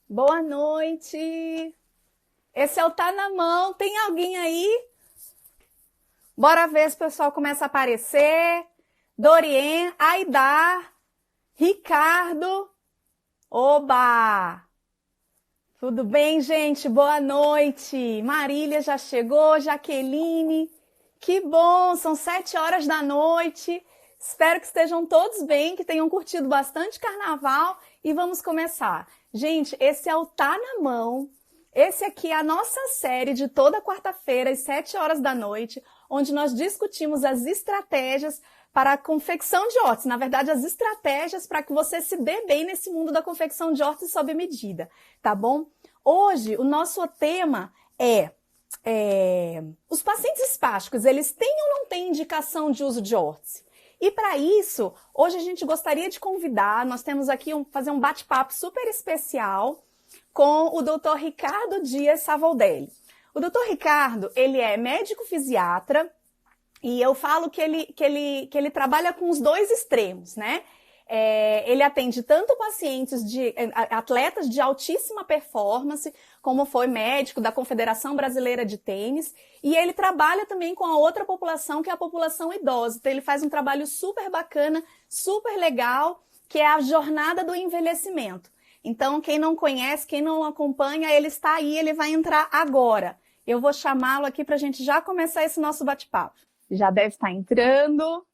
Boa noite. Esse é o Tá na Mão. Tem alguém aí? Bora ver se o pessoal começa a aparecer. Dorien, Aidar, Ricardo. Oba! Tudo bem, gente? Boa noite. Marília já chegou, Jaqueline. Que bom, são 7 horas da noite. Espero que estejam todos bem, que tenham curtido bastante carnaval e vamos começar. Gente, esse é o Tá na Mão. Esse aqui é a nossa série de toda quarta-feira, às 7 horas da noite, onde nós discutimos as estratégias para a confecção de hortas. Na verdade, as estratégias para que você se dê bem nesse mundo da confecção de hortas sob medida, tá bom? Hoje, o nosso tema é os pacientes espásticos, eles têm ou não têm indicação de uso de órtese? E para isso, hoje a gente gostaria de convidar, nós temos aqui fazer um bate-papo super especial com o Dr. Ricardo Dias Savoldelli. O Dr. Ricardo, ele é médico fisiatra e eu falo que ele trabalha com os dois extremos, né? Ele atende tanto pacientes atletas de altíssima performance, como foi médico da Confederação Brasileira de Tênis, e ele trabalha também com a outra população, que é a população idosa. Então ele faz um trabalho super bacana, super legal, que é a jornada do envelhecimento. Então quem não conhece, quem não acompanha, ele está aí, ele vai entrar agora. Eu vou chamá-lo aqui para a gente já começar esse nosso bate-papo. Já deve estar entrando.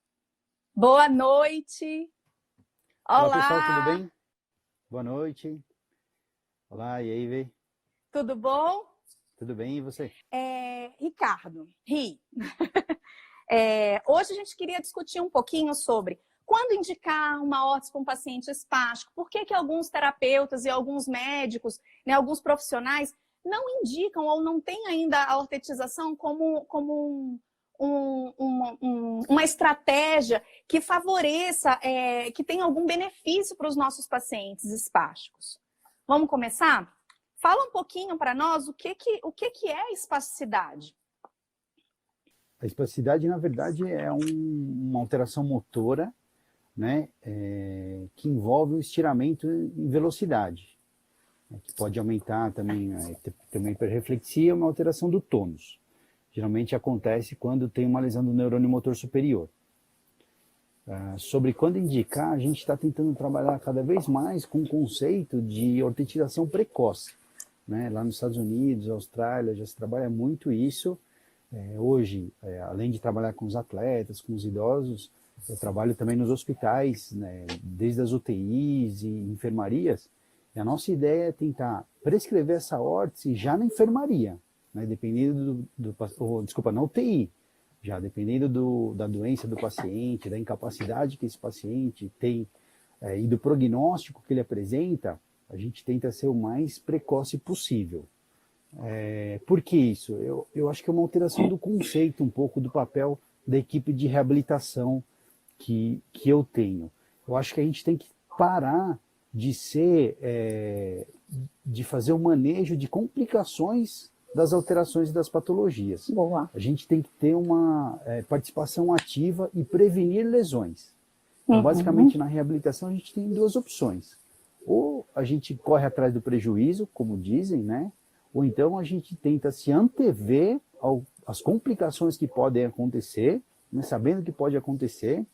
Boa noite. Olá, pessoal, tudo bem? Boa noite. Olá, e aí, Vê? Tudo bom? Tudo bem, e você? Ricardo, hoje a gente queria discutir um pouquinho sobre quando indicar uma órtese para um paciente espástico, por que alguns terapeutas e alguns médicos, né, alguns profissionais não indicam ou não têm ainda a ortetização como uma estratégia que favoreça, que tenha algum benefício para os nossos pacientes espásticos. Vamos começar? Fala um pouquinho para nós o que é a espasticidade. A espasticidade, na verdade, é uma alteração motora, né, que envolve o estiramento em velocidade, né, que pode aumentar também, ter uma hiperreflexia, uma alteração do tônus. Geralmente acontece quando tem uma lesão do neurônio motor superior. Sobre quando indicar, a gente está tentando trabalhar cada vez mais com o conceito de ortetização precoce, né? Lá nos Estados Unidos, Austrália, já se trabalha muito isso. Hoje, além de trabalhar com os atletas, com os idosos, eu trabalho também nos hospitais, né? Desde as UTIs e enfermarias. E a nossa ideia é tentar prescrever essa órtese já na enfermaria, né, dependendo na UTI, já dependendo da doença do paciente, da incapacidade que esse paciente tem e do prognóstico que ele apresenta, a gente tenta ser o mais precoce possível. Por que isso? Eu acho que é uma alteração do conceito, um pouco do papel da equipe de reabilitação que eu tenho. Eu acho que a gente tem que parar de fazer o manejo de complicações das alterações e das patologias. Boa. A gente tem que ter uma participação ativa e prevenir lesões. Então, basicamente, na reabilitação, a gente tem duas opções. Ou a gente corre atrás do prejuízo, como dizem, né? Ou então a gente tenta se antever às complicações que podem acontecer, né? Sabendo que pode acontecer,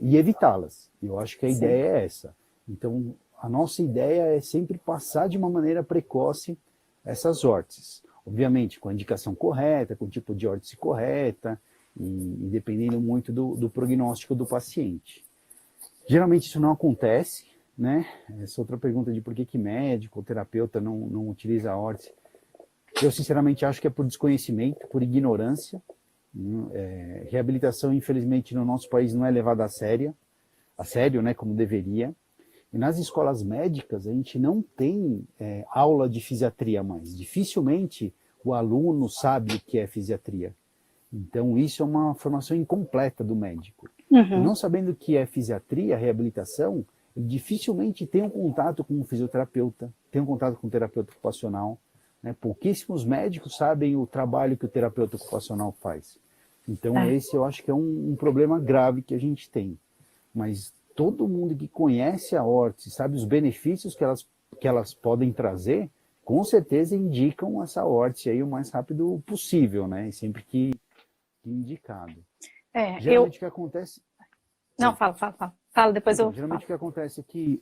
e evitá-las. Eu acho que a ideia é essa. Então, a nossa ideia é sempre passar de uma maneira precoce essas órteses. Obviamente, com a indicação correta, com o tipo de órtese correta, e dependendo muito do prognóstico do paciente. Geralmente isso não acontece, né? Essa outra pergunta de por que médico ou terapeuta não utiliza a órtese. Eu, sinceramente, acho que é por desconhecimento, por ignorância. Reabilitação, infelizmente, no nosso país não é levada a sério, né, como deveria. E nas escolas médicas, a gente não tem aula de fisiatria mais. Dificilmente o aluno sabe o que é fisiatria. Então, isso é uma formação incompleta do médico. E não sabendo o que é fisiatria, reabilitação, ele dificilmente tem um contato com um fisioterapeuta, tem um contato com um terapeuta ocupacional. Né? Pouquíssimos médicos sabem o trabalho que o terapeuta ocupacional faz. Então, esse eu acho que é um problema grave que a gente tem. Mas todo mundo que conhece a órtese, sabe os benefícios que que elas podem trazer, com certeza indicam essa órtese aí o mais rápido possível, né? Sempre que indicado. Geralmente o que acontece... Não, fala. Fala, depois então, eu geralmente falo. o que acontece é que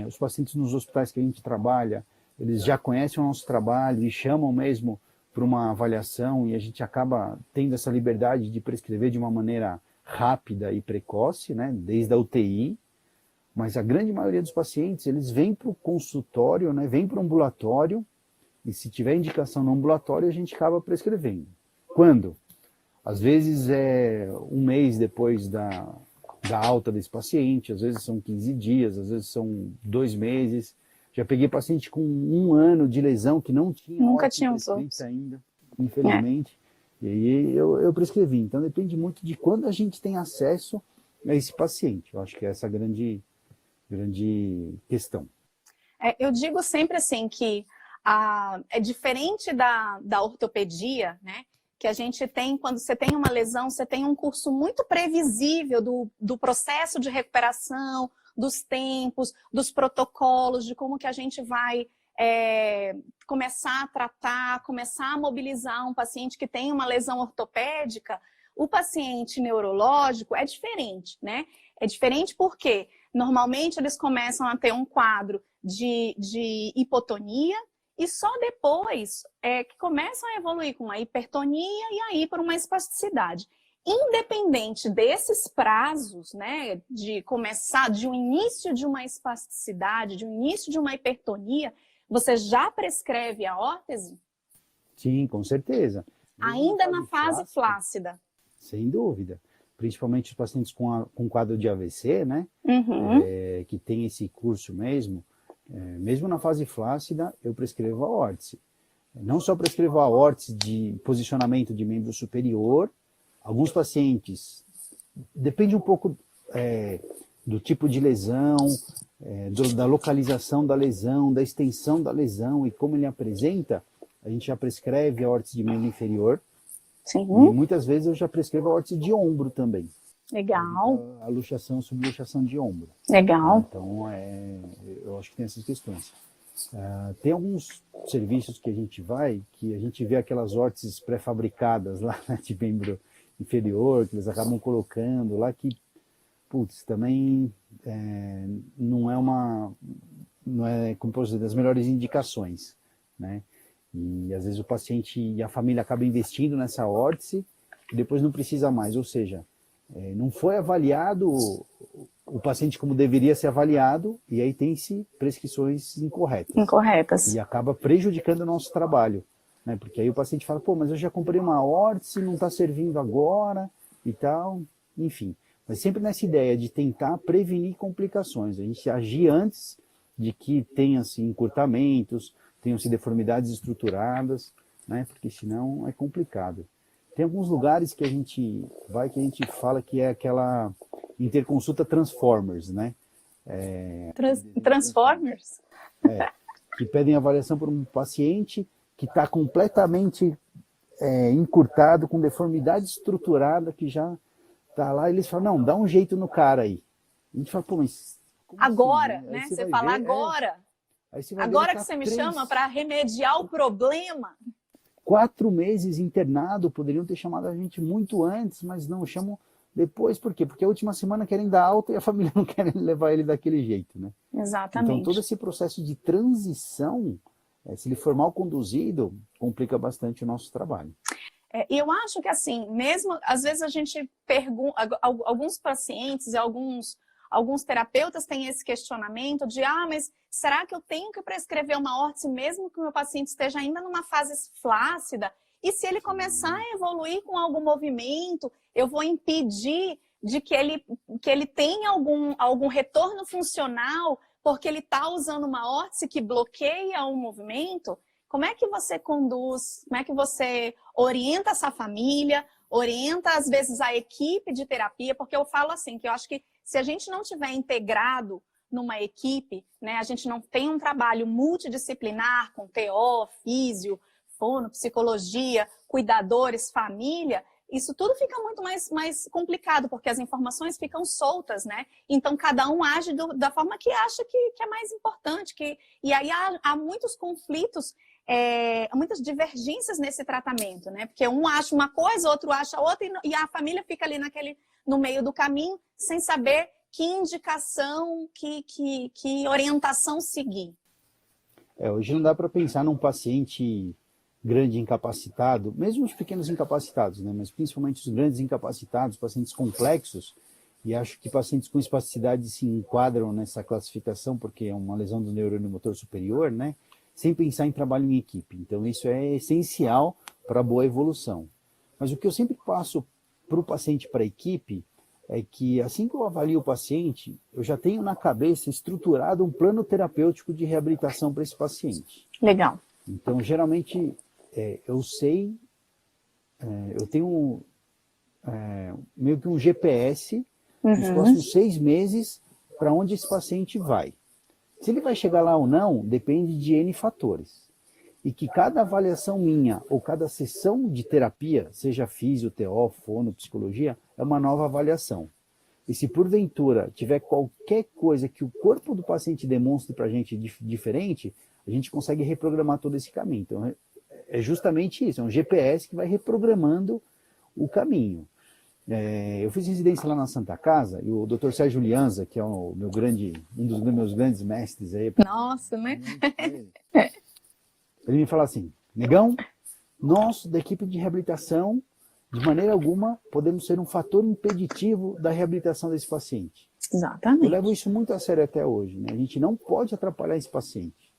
os pacientes nos hospitais que a gente trabalha, eles já conhecem o nosso trabalho e chamam mesmo para uma avaliação, e a gente acaba tendo essa liberdade de prescrever de uma maneira rápida e precoce, né? Desde a UTI. Mas a grande maioria dos pacientes, eles vêm para o consultório, né? Vêm para o ambulatório, e se tiver indicação no ambulatório, a gente acaba prescrevendo. Quando? Às vezes é um mês depois da alta desse paciente, às vezes são 15 dias, às vezes são 2 meses. Já peguei paciente com 1 ano de lesão que não tinha Nunca órtese tinha os outros. prescrita ainda, infelizmente. E aí eu prescrevi. Então depende muito de quando a gente tem acesso a esse paciente. Eu acho que é essa a grande questão. Eu digo sempre assim que é diferente da ortopedia, né? Que a gente tem, quando você tem uma lesão, você tem um curso muito previsível do processo de recuperação, dos tempos, dos protocolos, de como que a gente vai começar a tratar, começar a mobilizar um paciente que tem uma lesão ortopédica. O paciente neurológico é diferente, né? É diferente porque normalmente eles começam a ter um quadro de hipotonia e só depois que começam a evoluir com a hipertonia e aí por uma espasticidade. Independente desses prazos, né, de começar, de um início de uma espasticidade, de um início de uma hipertonia, você já prescreve a órtese? Sim, com certeza. Ainda na fase flácida. Sem dúvida. Principalmente os pacientes com quadro de AVC, né? Uhum. Que tem esse curso mesmo. Mesmo na fase flácida, eu prescrevo a órtese. Não só prescrevo a órtese de posicionamento de membro superior. Alguns pacientes, depende um pouco do tipo de lesão, da localização da lesão, da extensão da lesão e como ele apresenta, a gente já prescreve a órtese de membro inferior. Sim. E muitas vezes eu já prescrevo a órtese de ombro também. Legal. A luxação, subluxação de ombro. Legal. Então, eu acho que tem essas questões. Tem alguns serviços que a gente vai, que a gente vê aquelas órteses pré-fabricadas lá, né, de membro inferior, que eles acabam colocando lá, que, putz, também não é, como posso dizer, das melhores indicações, né? E às vezes o paciente e a família acabam investindo nessa órtese e depois não precisa mais, ou seja, não foi avaliado o paciente como deveria ser avaliado e aí tem-se prescrições incorretas. Incorretas. E acaba prejudicando o nosso trabalho, né? Porque aí o paciente fala, pô, mas eu já comprei uma órtese, não está servindo agora e tal, enfim. Mas sempre nessa ideia de tentar prevenir complicações, a gente agir antes de que tenha-se encurtamentos, tenham-se deformidades estruturadas, né? Porque senão é complicado. Tem alguns lugares que a gente vai, que a gente fala que é aquela interconsulta Transformers, né? Transformers? Que pedem avaliação por um paciente que está completamente encurtado, com deformidade estruturada, que já está lá, e eles falam, não, dá um jeito no cara aí. A gente fala, pô, mas... Agora, assim, né? Você fala ver, agora. Agora que você me chama para remediar o problema. 4 meses internado, poderiam ter chamado a gente muito antes, mas não, chamam depois. Por quê? Porque a última semana querem dar alta e a família não quer levar ele daquele jeito, né? Exatamente. Então, todo esse processo de transição, se ele for mal conduzido, complica bastante o nosso trabalho. E eu acho que, assim, mesmo, às vezes a gente pergunta, alguns pacientes e alguns terapeutas têm esse questionamento de, mas será que eu tenho que prescrever uma órtese mesmo que o meu paciente esteja ainda numa fase flácida? E se ele começar a evoluir com algum movimento, eu vou impedir de que ele tenha algum retorno funcional porque ele está usando uma órtese que bloqueia o movimento? Como é que você conduz, como é que você orienta essa família, orienta às vezes a equipe de terapia? Porque eu falo assim, que eu acho que se a gente não tiver integrado numa equipe, né, a gente não tem um trabalho multidisciplinar com TO, físio, fono, psicologia, cuidadores, família, isso tudo fica muito mais complicado, porque as informações ficam soltas, né? Então, cada um age da forma que acha que é mais importante. E aí há muitos conflitos, muitas divergências nesse tratamento, né? Porque um acha uma coisa, outro acha outra, e a família fica ali no meio do caminho, sem saber que indicação, que orientação seguir. Hoje não dá para pensar num paciente grande incapacitado, mesmo os pequenos incapacitados, né? Mas principalmente os grandes incapacitados, pacientes complexos, e acho que pacientes com espasticidade se enquadram nessa classificação, porque é uma lesão do neurônio motor superior, né? Sem pensar em trabalho em equipe. Então isso é essencial para a boa evolução. Mas o que eu sempre passo para o paciente, para a equipe, é que assim que eu avalio o paciente, eu já tenho na cabeça estruturado um plano terapêutico de reabilitação para esse paciente. Legal. Então, geralmente, eu sei, eu tenho meio que um GPS nos próximos 6 meses para onde esse paciente vai. Se ele vai chegar lá ou não, depende de N fatores. E que cada avaliação minha, ou cada sessão de terapia, seja físio, TO, fono, psicologia, é uma nova avaliação. E se porventura tiver qualquer coisa que o corpo do paciente demonstre para a gente diferente, a gente consegue reprogramar todo esse caminho. Então, é justamente isso, é um GPS que vai reprogramando o caminho. Eu fiz residência lá na Santa Casa, e o Dr. Sérgio Lianza, que é um dos meus grandes mestres aí. Nossa, né? Ele me fala assim: negão, nós da equipe de reabilitação, de maneira alguma, podemos ser um fator impeditivo da reabilitação desse paciente. Exatamente. Eu levo isso muito a sério até hoje, né? A gente não pode atrapalhar esse paciente.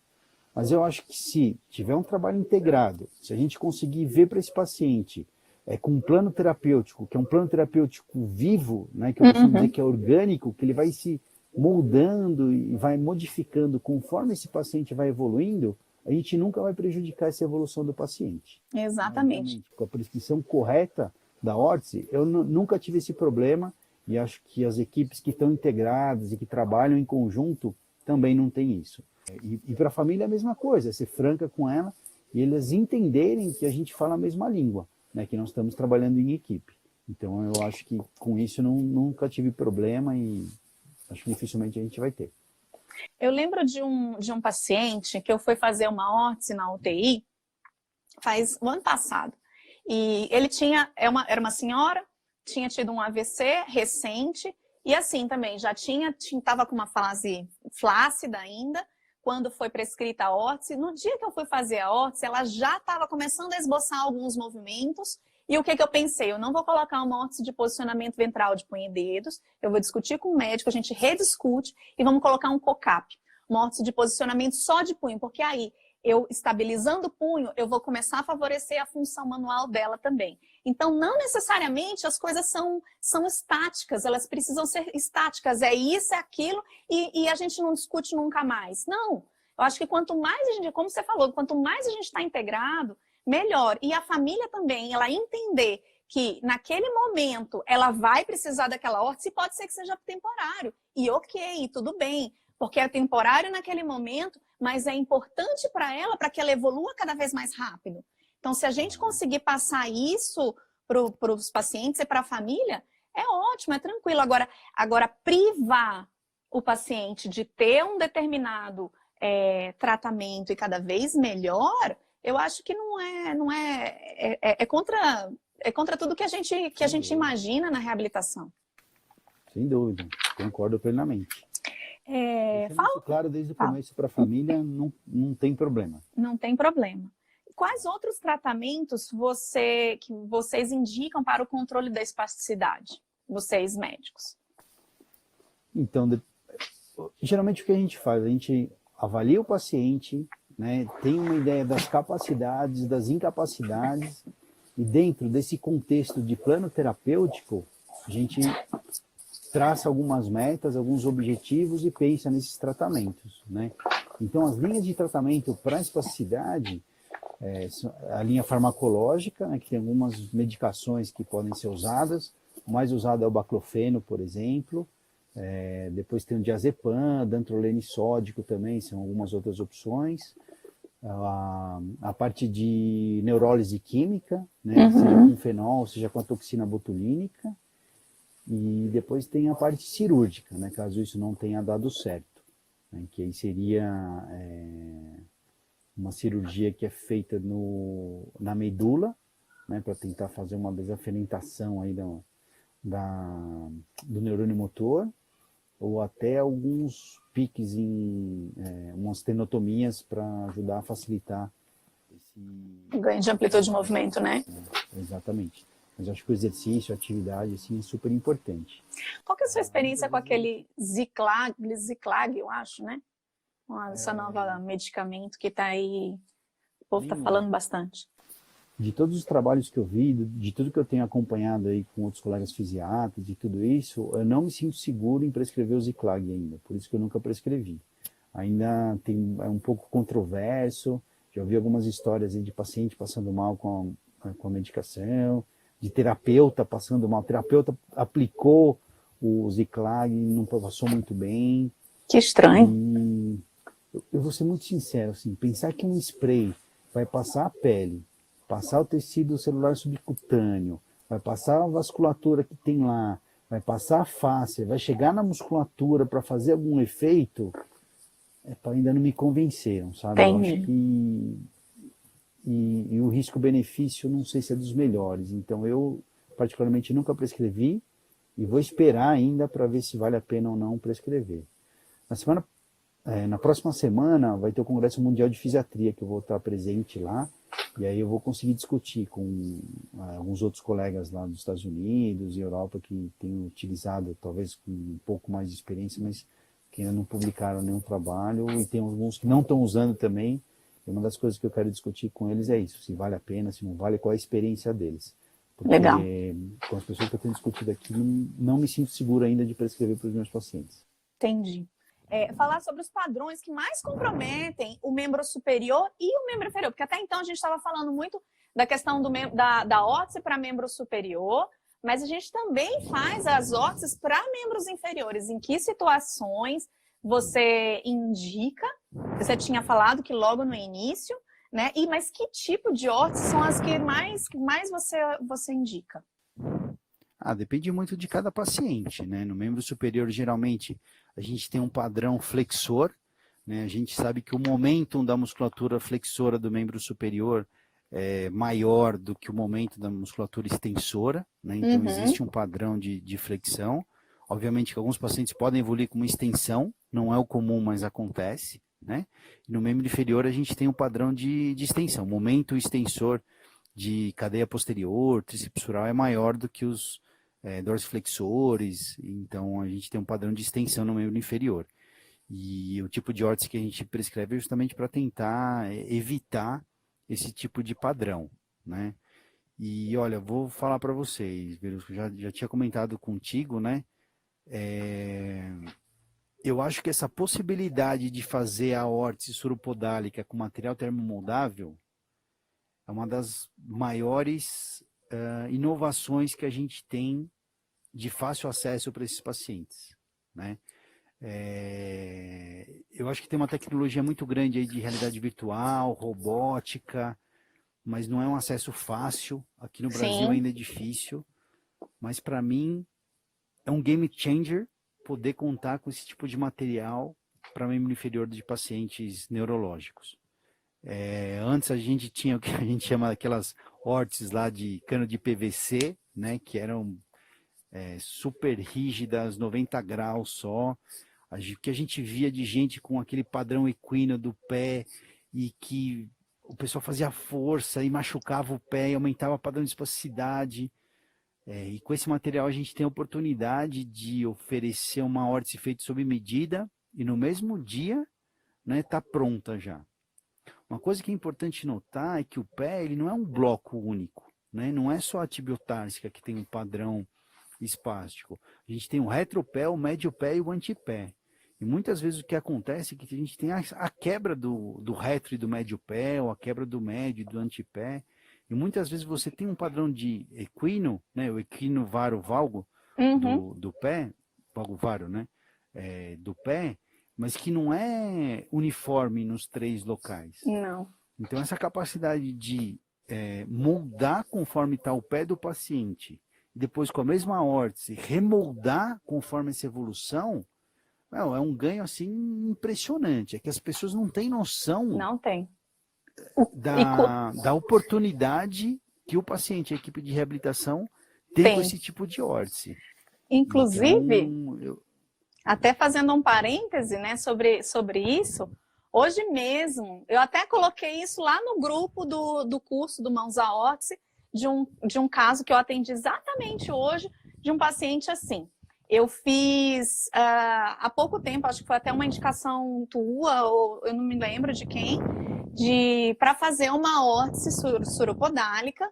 Mas eu acho que se tiver um trabalho integrado, se a gente conseguir ver para esse paciente com um plano terapêutico, que é um plano terapêutico vivo, né, que eu costumo dizer que é orgânico, que ele vai se moldando e vai modificando conforme esse paciente vai evoluindo, a gente nunca vai prejudicar essa evolução do paciente. Exatamente. Com a prescrição correta da órtese, eu nunca tive esse problema, e acho que as equipes que estão integradas e que trabalham em conjunto também não têm isso. E para a família é a mesma coisa, é ser franca com ela e eles entenderem que a gente fala a mesma língua, né, que nós estamos trabalhando em equipe. Então eu acho que com isso nunca tive problema e acho que dificilmente a gente vai ter. Eu lembro de um paciente que eu fui fazer uma órtese na UTI faz o ano passado. E ele era uma senhora, tinha tido um AVC recente, e assim também, já estava com uma fase flácida ainda, quando foi prescrita a órtese. No dia que eu fui fazer a órtese, ela já estava começando a esboçar alguns movimentos. E o que eu pensei? Eu não vou colocar uma órtese de posicionamento ventral de punho e dedos, eu vou discutir com o médico, a gente rediscute e vamos colocar um COCAP, uma órtese de posicionamento só de punho, porque aí, eu estabilizando o punho, eu vou começar a favorecer a função manual dela também. Então, não necessariamente as coisas são estáticas, elas precisam ser estáticas, é isso, é aquilo, e a gente não discute nunca mais. Não, eu acho que quanto mais a gente, como você falou, quanto mais a gente está integrado, melhor. E a família também, ela entender que naquele momento ela vai precisar daquela órtese, pode ser que seja temporário, e ok, tudo bem, porque é temporário naquele momento, mas é importante para ela, para que ela evolua cada vez mais rápido. Então, se a gente conseguir passar isso para os pacientes e para a família, é ótimo, é tranquilo. Agora, privar o paciente de ter um determinado tratamento e cada vez melhor, eu acho que é contra tudo que a gente imagina na reabilitação. Sem dúvida, concordo plenamente. Isso, claro, desde o começo para a família não tem problema. Não tem problema. Quais outros tratamentos que vocês indicam para o controle da espasticidade, vocês médicos? Então, geralmente o que a gente faz? A gente avalia o paciente, né, tem uma ideia das capacidades, das incapacidades, e dentro desse contexto de plano terapêutico, a gente traça algumas metas, alguns objetivos e pensa nesses tratamentos, né? Então, as linhas de tratamento para a espasticidade, a linha farmacológica, né, que tem algumas medicações que podem ser usadas, o mais usado é o baclofeno, por exemplo, depois tem o diazepam, dantrolene sódico também, são algumas outras opções. a parte de neurólise química, né? Seja com fenol, seja com a toxina botulínica. E depois tem a parte cirúrgica, né? Caso isso não tenha dado certo, né? Que aí seria uma cirurgia que é feita na medula, né? Para tentar fazer uma desaferentação aí do neurônio motor, ou até alguns piques em umas tenotomias para ajudar a facilitar esse Ganho de amplitude de movimento, né? Exatamente. Mas eu acho que o exercício, a atividade, assim, é super importante. Qual que é a sua experiência com aquele Ziclag, eu acho, né? Essa nova medicamento que tá aí, o povo tá falando bastante. De todos os trabalhos que eu vi, de tudo que eu tenho acompanhado aí com outros colegas fisiatras, de tudo isso, eu não me sinto seguro em prescrever o Ziclag ainda, por isso que eu nunca prescrevi. Ainda é um pouco controverso, já ouvi algumas histórias aí de paciente passando mal com a medicação, de terapeuta passando mal, o terapeuta aplicou o Ziclag e não passou muito bem. Que estranho. Eu vou ser muito sincero, assim, pensar que um spray vai passar a pele, passar o tecido celular subcutâneo, vai passar a vasculatura que tem lá, vai passar a face, vai chegar na musculatura para fazer algum efeito, ainda não me convenceram, sabe? Entendi. Eu acho que e o risco-benefício não sei se é dos melhores. Então eu particularmente nunca prescrevi e vou esperar ainda para ver se vale a pena ou não prescrever. Na próxima semana vai ter o Congresso Mundial de Fisiatria, que eu vou estar presente lá, e aí eu vou conseguir discutir com alguns outros colegas lá dos Estados Unidos e Europa que têm utilizado, talvez com um pouco mais de experiência, mas que ainda não publicaram nenhum trabalho, e tem alguns que não estão usando também. E uma das coisas que eu quero discutir com eles é isso, se vale a pena, se não vale, qual é a experiência deles. Porque legal. Com as pessoas que eu tenho discutido aqui, não me sinto seguro ainda de prescrever para os meus pacientes. Entendi. Falar sobre os padrões que mais comprometem o membro superior e o membro inferior, porque até então a gente estava falando muito da questão da órtese para membro superior, mas a gente também faz as órteses para membros inferiores. Em que situações você indica? Você tinha falado que logo no início, né? Mas que tipo de órteses são as que mais você indica? Depende muito de cada paciente, né? No membro superior, geralmente, a gente tem um padrão flexor, né? A gente sabe que o momentum da musculatura flexora do membro superior é maior do que o momento da musculatura extensora, né? Então, existe um padrão de flexão. Obviamente que alguns pacientes podem evoluir com uma extensão, não é o comum, mas acontece, né? E no membro inferior, a gente tem um padrão de extensão. O momento extensor de cadeia posterior, tríceps femoral é maior do que os dorsiflexores, então a gente tem um padrão de extensão no membro inferior. E o tipo de órtese que a gente prescreve é justamente para tentar evitar esse tipo de padrão, né? E olha, vou falar para vocês, já tinha comentado contigo, né? Eu acho que essa possibilidade de fazer a órtese suropodálica com material termomoldável é uma das maiores inovações que a gente tem de fácil acesso para esses pacientes, né? Eu acho que tem uma tecnologia muito grande aí de realidade virtual, robótica, mas não é um acesso fácil. Aqui no Brasil ainda é difícil, mas para mim é um game changer poder contar com esse tipo de material para membro inferior de pacientes neurológicos. Antes a gente tinha o que a gente chama aquelas órteses lá de cano de PVC, né, que eram super rígidas, 90 graus só, que a gente via de gente com aquele padrão equino do pé e que o pessoal fazia força e machucava o pé e aumentava o padrão de espasticidade. E com esse material a gente tem a oportunidade de oferecer uma órtese feita sob medida e no mesmo dia, né, tá pronta já. Uma coisa que é importante notar é que o pé ele não é um bloco único, né? Não é só a tibiotársica que tem um padrão espástico. A gente tem o retropé, o médio pé e o antepé. E muitas vezes o que acontece é que a gente tem a quebra do retro e do médio pé, ou a quebra do médio e do antepé. E muitas vezes você tem um padrão de equino, né? O equino varo valgo do pé, valgo varo, né? Do pé, mas que não é uniforme nos 3 locais. Não. Então, essa capacidade de moldar conforme está o pé do paciente, e depois com a mesma órtese, remoldar conforme essa evolução, é um ganho assim impressionante. É que as pessoas não têm noção Não tem. da oportunidade que o paciente, a equipe de reabilitação, tem com esse tipo de órtese. Inclusive, Então, até fazendo um parêntese, né, sobre isso, hoje mesmo, eu até coloquei isso lá no grupo do curso do Mãos à Órtese, de um caso que eu atendi exatamente hoje, de um paciente assim. Eu fiz há pouco tempo, acho que foi até uma indicação tua, ou eu não me lembro de quem, para fazer uma órtese suropodálica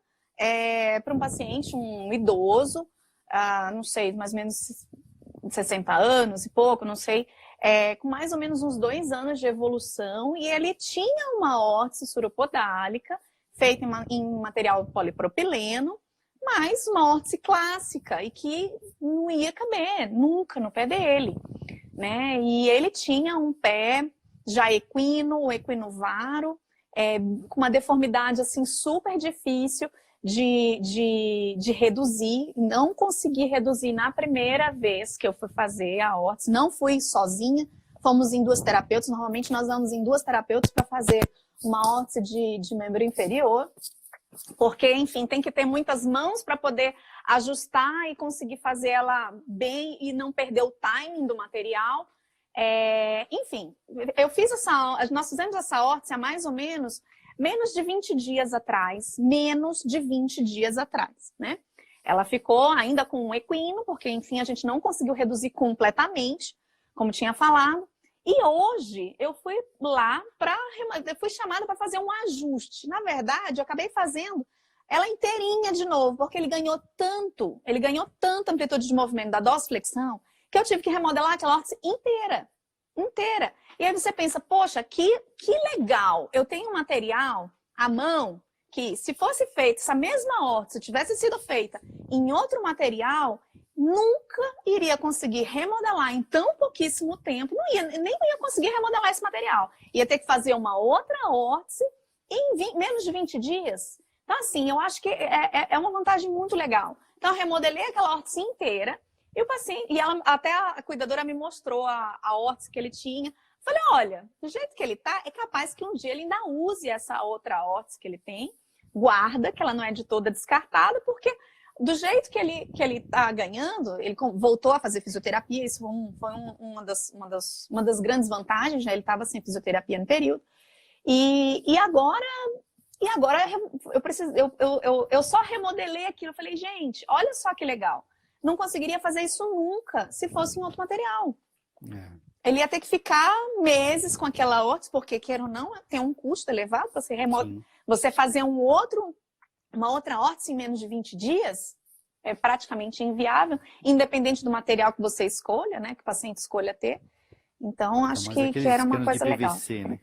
para um paciente, um idoso, não sei, mais ou menos 60 anos e pouco, não sei, com mais ou menos uns 2 anos de evolução, e ele tinha uma órtese suropodálica feita em material polipropileno, mas uma órtese clássica e que não ia caber nunca no pé dele, né? E ele tinha um pé já equino, o equinovaro, com uma deformidade assim super difícil de reduzir. Não consegui reduzir na primeira vez que eu fui fazer a órtese, não fui sozinha, fomos em 2 terapeutas. Normalmente nós vamos em 2 terapeutas para fazer uma órtese de membro inferior, porque, enfim, tem que ter muitas mãos para poder ajustar e conseguir fazer ela bem e não perder o timing do material. Enfim, nós fizemos essa órtese há mais ou menos de 20 dias atrás, né? Ela ficou ainda com um equino, porque, enfim, a gente não conseguiu reduzir completamente, como tinha falado. E hoje eu fui lá fui chamada para fazer um ajuste. Na verdade, eu acabei fazendo ela inteirinha de novo, porque ele ganhou tanta amplitude de movimento da dorsiflexão, que eu tive que remodelar aquela órtese inteira. E aí você pensa, poxa, que legal, eu tenho um material à mão que, se fosse feito, essa mesma órtese tivesse sido feita em outro material, nunca iria conseguir remodelar em tão pouquíssimo tempo, nem ia conseguir remodelar esse material. Ia ter que fazer uma outra órtese em menos de 20 dias. Então, assim, eu acho que é uma vantagem muito legal. Então, eu remodelei aquela órtese inteira, e o paciente, até a cuidadora me mostrou a órtese que ele tinha. Falei, olha, do jeito que ele tá, é capaz que um dia ele ainda use essa outra órtese que ele tem, guarda, que ela não é de toda descartada, porque do jeito que ele tá ganhando, ele voltou a fazer fisioterapia, isso foi uma das grandes vantagens, né? Ele estava sem fisioterapia no período. E agora eu só remodelei aquilo. Eu falei, gente, olha só que legal. Não conseguiria fazer isso nunca se fosse em outro material. Ele ia ter que ficar meses com aquela órtese, porque, queira ou não, tem um custo elevado. Você fazer uma outra órtese em menos de 20 dias é praticamente inviável, independente do material que você escolha, né? Que o paciente escolha ter. Então, acho que era uma coisa legal. PVC, né?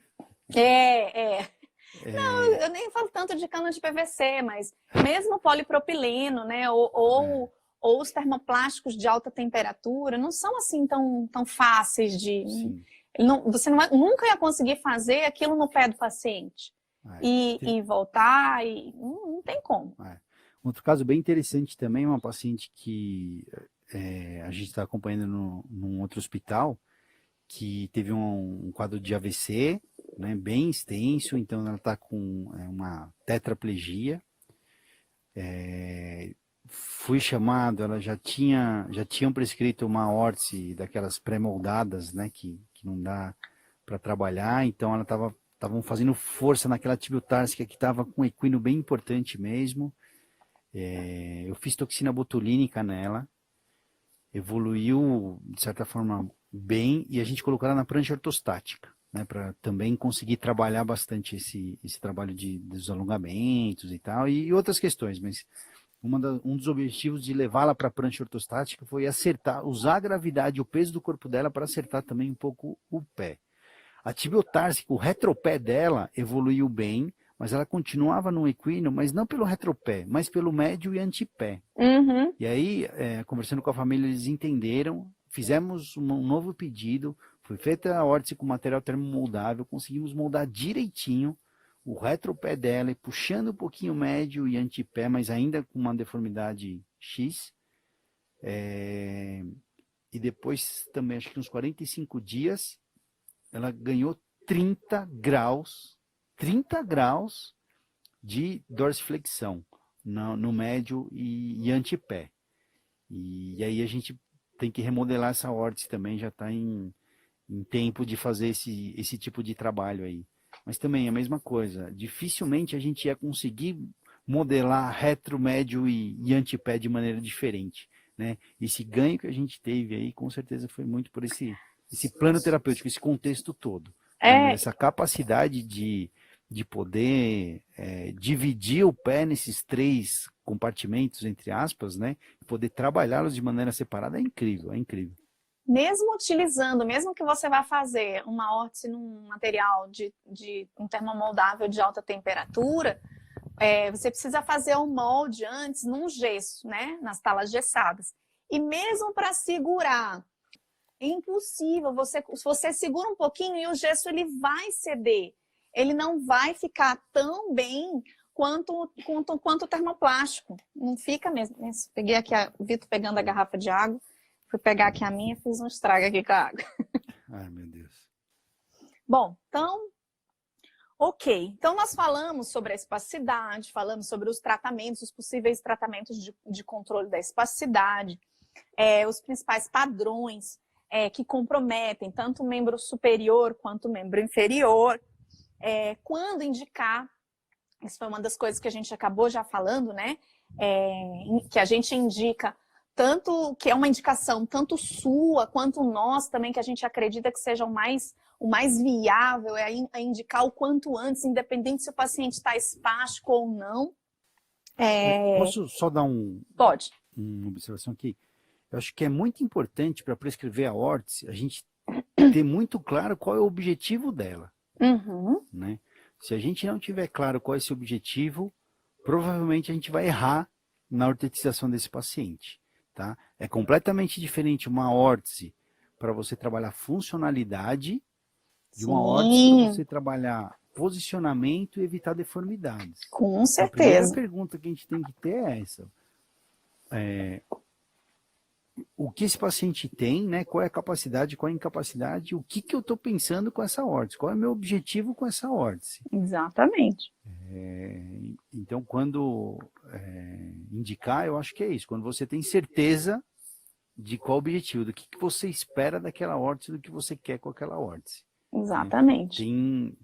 Não, eu nem falo tanto de cano de PVC, mas mesmo polipropileno, né? Ou os termoplásticos de alta temperatura, não são assim tão fáceis de... Você nunca ia conseguir fazer aquilo no pé do paciente. E voltar, não tem como. Outro caso bem interessante também, uma paciente que a gente está acompanhando num outro hospital, que teve um quadro de AVC, né, bem extenso, então ela está com uma tetraplegia. Fui chamado, ela já tinham prescrito uma órtese daquelas pré-moldadas, né, que não dá para trabalhar, então ela estavam fazendo força naquela tibiotársicas que estava com um equino bem importante mesmo. Eu fiz toxina botulínica nela, evoluiu de certa forma bem, e a gente colocou ela na prancha ortostática, né, para também conseguir trabalhar bastante esse trabalho dos alongamentos e tal, e outras questões, mas um dos objetivos de levá-la para a prancha ortostática foi usar a gravidade e o peso do corpo dela para acertar também um pouco o pé. A tibiotársica, o retropé dela evoluiu bem, mas ela continuava no equino, mas não pelo retropé, mas pelo médio e antepé. E aí, conversando com a família, eles entenderam, fizemos um novo pedido, Foi feita a órtese com material termomoldável, conseguimos moldar direitinho o retropé dela, e puxando um pouquinho o médio e antepé, mas ainda com uma deformidade X. E depois também, acho que uns 45 dias, ela ganhou 30 graus de dorsiflexão no médio e antepé. E aí a gente tem que remodelar essa órtese também, já está em tempo de fazer esse tipo de trabalho aí. Mas também é a mesma coisa, dificilmente a gente ia conseguir modelar retro, médio e antepé de maneira diferente, né? Esse ganho que a gente teve aí, com certeza foi muito por esse plano terapêutico, esse contexto todo. Né? Essa capacidade de poder dividir o pé nesses 3 compartimentos, entre aspas, né? Poder trabalhá-los de maneira separada é incrível, é incrível. Mesmo utilizando, mesmo que você vá fazer uma órtese num material de um termomoldável de alta temperatura, você precisa fazer o molde antes num gesso, né? Nas talas gessadas. E mesmo para segurar, é impossível. Você segura um pouquinho e o gesso ele vai ceder. Ele não vai ficar tão bem quanto o termoplástico. Não fica mesmo. Peguei aqui o Vitor pegando a garrafa de água. Fui pegar aqui a minha e fiz um estrago aqui com a água. Ai, meu Deus. Bom, então, ok. Então, nós falamos sobre a espasticidade, falamos sobre os tratamentos, os possíveis tratamentos de controle da espasticidade, os principais padrões que comprometem tanto o membro superior quanto o membro inferior. Quando indicar, isso foi uma das coisas que a gente acabou já falando, né? Que a gente indica tanto que é uma indicação tanto sua quanto nós também, que a gente acredita que seja o mais viável, é indicar o quanto antes, independente se o paciente está espástico ou não. Posso só dar Pode. Uma observação aqui? Eu acho que é muito importante para prescrever a órtese a gente ter muito claro qual é o objetivo dela. Uhum. Né? Se a gente não tiver claro qual é esse objetivo, provavelmente a gente vai errar na ortetização desse paciente. Tá? É completamente diferente uma órtese para você trabalhar funcionalidade de uma órtese para você trabalhar posicionamento e evitar deformidades. Com certeza. A primeira pergunta que a gente tem que ter é essa. O que esse paciente tem, né? Qual é a capacidade, qual é a incapacidade, o que eu estou pensando com essa órtese, qual é o meu objetivo com essa órtese. Exatamente. Então, quando indicar, eu acho que é isso, quando você tem certeza de qual o objetivo, do que você espera daquela órtese, do que você quer com aquela órtese. Exatamente.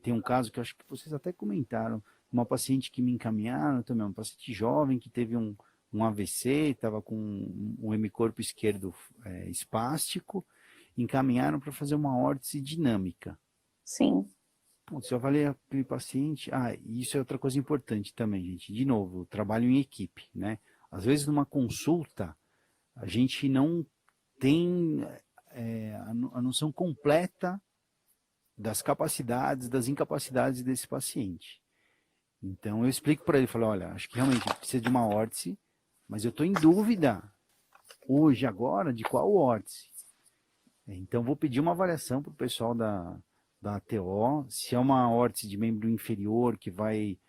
Tem um caso que eu acho que vocês até comentaram, uma paciente que me encaminharam também, uma paciente jovem que teve um AVC, estava com um hemicorpo esquerdo espástico, encaminharam para fazer uma órtese dinâmica. Sim. Putz, eu avaliei aquele paciente. Isso é outra coisa importante também, gente. De novo, trabalho em equipe, né? Às vezes numa consulta, a gente não tem a noção completa das capacidades, das incapacidades desse paciente. Então eu explico para ele, falo, olha, acho que realmente precisa de uma órtese, mas eu estou em dúvida hoje, agora, de qual órtese. Então vou pedir uma avaliação para o pessoal da ATO, se é uma órtese de membro inferior que vai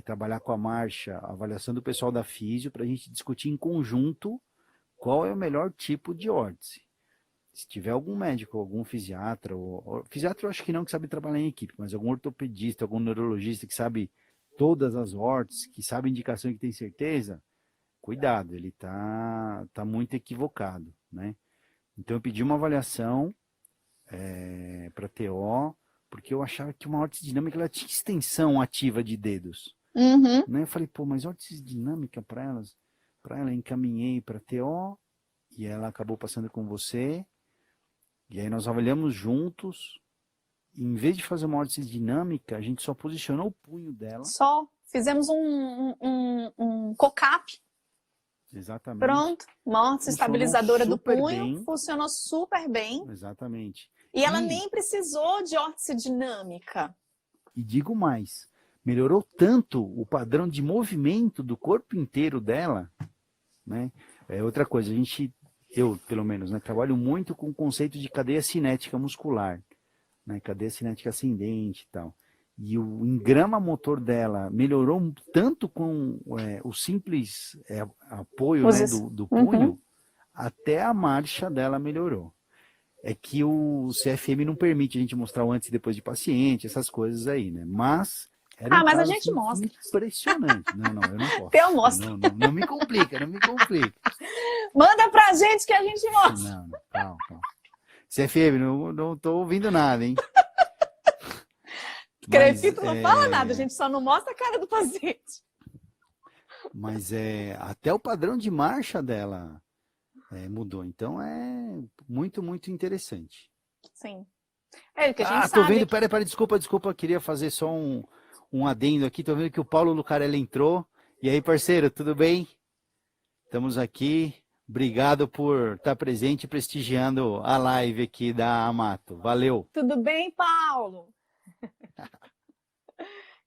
trabalhar com a marcha, a avaliação do pessoal da físio, para a gente discutir em conjunto qual é o melhor tipo de órtese. Se tiver algum médico, algum fisiatra, fisiatra eu acho que não, que sabe trabalhar em equipe, mas algum ortopedista, algum neurologista que sabe todas as órteses, que sabe a indicação e que tem certeza, cuidado, ele tá muito equivocado, né? Então eu pedi uma avaliação para TO, porque eu achava que uma órtese dinâmica ela tinha extensão ativa de dedos. Uhum. Né? Eu falei, mas órtese dinâmica para ela encaminhei para TO, e ela acabou passando com você, e aí nós avaliamos juntos, e em vez de fazer uma órtese dinâmica, a gente só posicionou o punho dela. Só fizemos um cock-up. Exatamente. Pronto, uma órtese estabilizadora do punho, bem. Funcionou super bem. Exatamente. E ela nem precisou de órtese dinâmica. E digo mais, melhorou tanto o padrão de movimento do corpo inteiro dela, né? Outra coisa, eu pelo menos, né, trabalho muito com o conceito de cadeia cinética muscular. né, cadeia cinética ascendente e tal. E o engrama motor dela melhorou tanto com o simples apoio, né, do punho, até a marcha dela melhorou. É que o CFM não permite a gente mostrar o antes e depois de paciente, essas coisas aí, né? Mas era um mas a caso gente assim, mostra. Impressionante. Não, eu não posso. Eu mostro. Não me complica, não me complica. Manda pra gente que a gente mostra. Não, calma. CFM, não tô ouvindo nada, hein? Crefito não fala nada, a gente só não mostra a cara do paciente. Mas até o padrão de marcha dela mudou. Então é muito, muito interessante. Sim. É o que a gente sabe. Tô vendo, peraí, desculpa, queria fazer só um adendo aqui. Tô vendo que o Paulo Lucarelli entrou. E aí, parceiro, tudo bem? Estamos aqui. Obrigado por estar presente e prestigiando a live aqui da Amato. Valeu. Tudo bem, Paulo?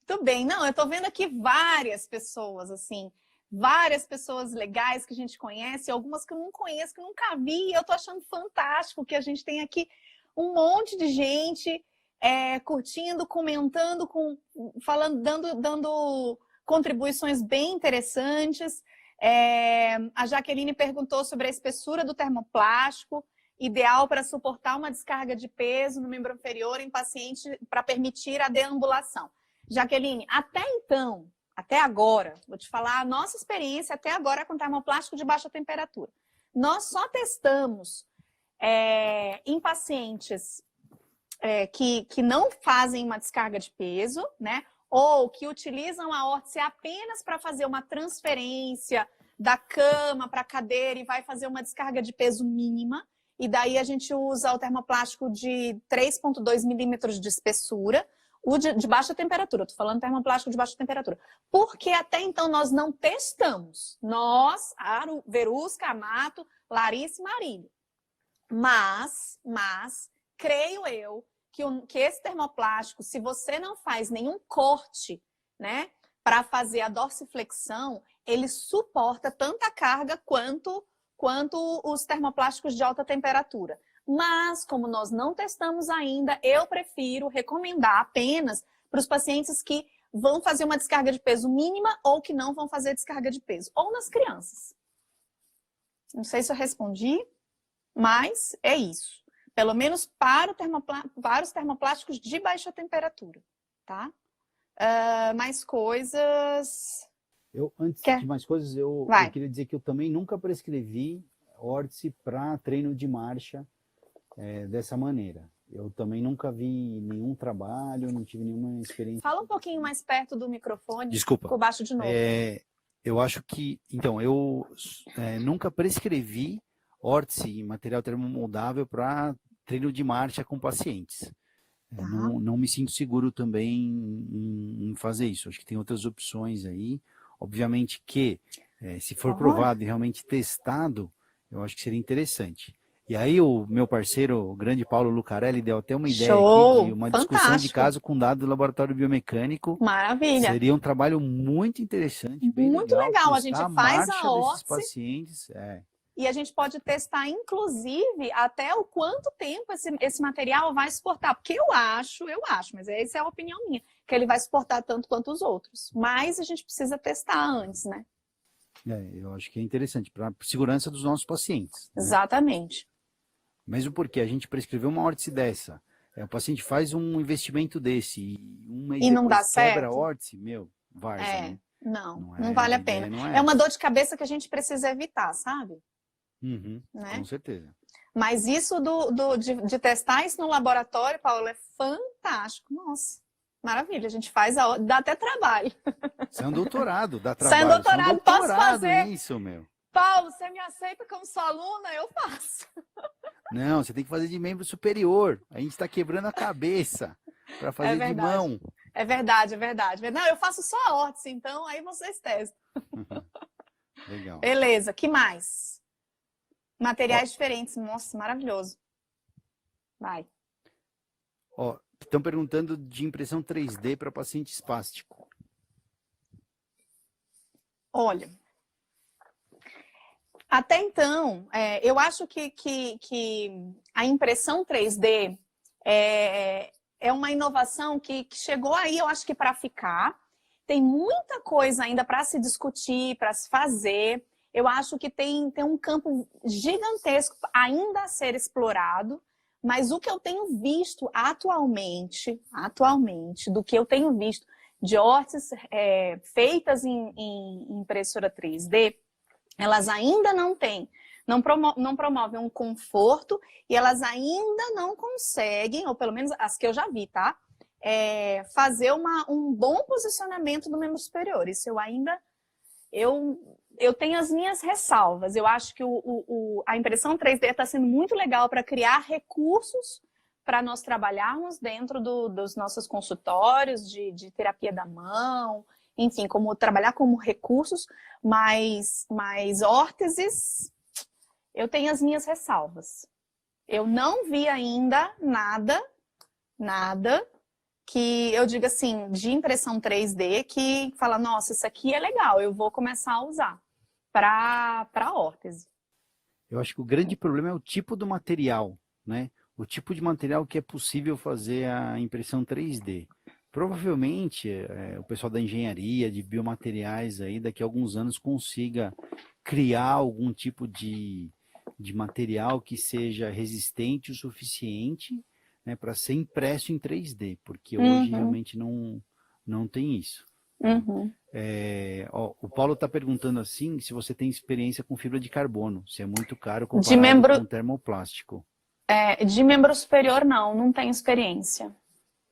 Tudo bem. Não, eu tô vendo aqui várias pessoas, assim, várias pessoas legais que a gente conhece, algumas que eu não conheço, que eu nunca vi, e eu tô achando fantástico que a gente tem aqui um monte de gente curtindo, comentando, falando, dando contribuições bem interessantes. A Jaqueline perguntou sobre a espessura do termoplástico, ideal para suportar uma descarga de peso no membro inferior em paciente para permitir a deambulação. Jaqueline, até então, até agora, vou te falar a nossa experiência até agora com termoplástico de baixa temperatura. Nós só testamos em pacientes que não fazem uma descarga de peso, né? Ou que utilizam a órtese apenas para fazer uma transferência da cama para a cadeira e vai fazer uma descarga de peso mínima. E daí a gente usa o termoplástico de 3,2 milímetros de espessura, o de baixa temperatura. Estou falando termoplástico de baixa temperatura. Porque até então nós não testamos. Nós, Verusca, Amato, Larissa e Marília. Mas creio eu que esse termoplástico, se você não faz nenhum corte, né, para fazer a dorsiflexão, ele suporta tanta carga quanto os termoplásticos de alta temperatura. Mas, como nós não testamos ainda, eu prefiro recomendar apenas para os pacientes que vão fazer uma descarga de peso mínima ou que não vão fazer descarga de peso, ou nas crianças. Não sei se eu respondi, mas é isso. Pelo menos para os termoplásticos de baixa temperatura, tá? Mais coisas... Antes de mais coisas, eu queria dizer que eu também nunca prescrevi órtese para treino de marcha dessa maneira. Eu também nunca vi nenhum trabalho, não tive nenhuma experiência. Fala um pouquinho mais perto do microfone. Desculpa. Ficou baixo de novo. Eu acho que... Então, eu nunca prescrevi órtese, material termomoldável, para treino de marcha com pacientes. Não me sinto seguro também em fazer isso. Acho que tem outras opções aí. Obviamente que, se for provado e realmente testado, eu acho que seria interessante. E aí o meu parceiro, o grande Paulo Lucarelli, deu até uma ideia aqui de uma discussão de caso com dados do laboratório biomecânico. Maravilha. Seria um trabalho muito interessante, bem muito legal. A gente faz a órtese desses pacientes. E a gente pode testar, inclusive, até o quanto tempo esse material vai suportar. Porque eu acho, mas essa é a opinião minha, que ele vai suportar tanto quanto os outros. Mas a gente precisa testar antes, né? Eu acho que é interessante, para a segurança dos nossos pacientes. Né? Exatamente. Mesmo porque a gente prescreveu uma órtese dessa, o paciente faz um investimento desse e um mês não dá depois quebra certo. a órtese, várzea, né? Não vale a pena. É uma dor de cabeça que a gente precisa evitar, sabe? Uhum, né? Com certeza. Mas isso de testar isso no laboratório, Paulo, é fantástico. Nossa, maravilha. A gente faz, dá até trabalho. Isso é um doutorado, dá trabalho. Isso é um doutorado, posso fazer. Isso, meu. Paulo, você me aceita como sua aluna? Eu faço. Não, você tem que fazer de membro superior. A gente está quebrando a cabeça para fazer de mão. É verdade. Não, eu faço só a órtese, então aí vocês testam. Legal. Beleza, que mais? Materiais diferentes. Nossa, maravilhoso. Vai. Estão perguntando de impressão 3D para paciente espástico. Olha, até então, eu acho que a impressão 3D, É uma inovação que chegou aí, eu acho que para ficar. Tem muita coisa ainda para se discutir, para se fazer. Eu acho que tem um campo gigantesco ainda a ser explorado, mas o que eu tenho visto atualmente, do que eu tenho visto de órteses feitas em impressora 3D, elas ainda não promovem um conforto e elas ainda não conseguem, ou pelo menos as que eu já vi, tá? Fazer um bom posicionamento do membro superior. Isso eu tenho as minhas ressalvas. Eu acho que a impressão 3D está sendo muito legal para criar recursos para nós trabalharmos dentro dos nossos consultórios de terapia da mão, enfim, trabalhar como recursos, mas órteses, eu tenho as minhas ressalvas. Eu não vi ainda nada que eu diga assim, de impressão 3D, que fala, nossa, isso aqui é legal, eu vou começar a usar para órtese. Eu acho que o grande problema é o tipo do material, né? O tipo de material que é possível fazer a impressão 3D. Provavelmente, o pessoal da engenharia, de biomateriais aí, daqui a alguns anos consiga criar algum tipo de material que seja resistente o suficiente, né, para ser impresso em 3D, porque hoje realmente não tem isso. Uhum. O Paulo está perguntando assim, se você tem experiência com fibra de carbono, se é muito caro comparado com termoplástico. De membro superior, não tenho experiência.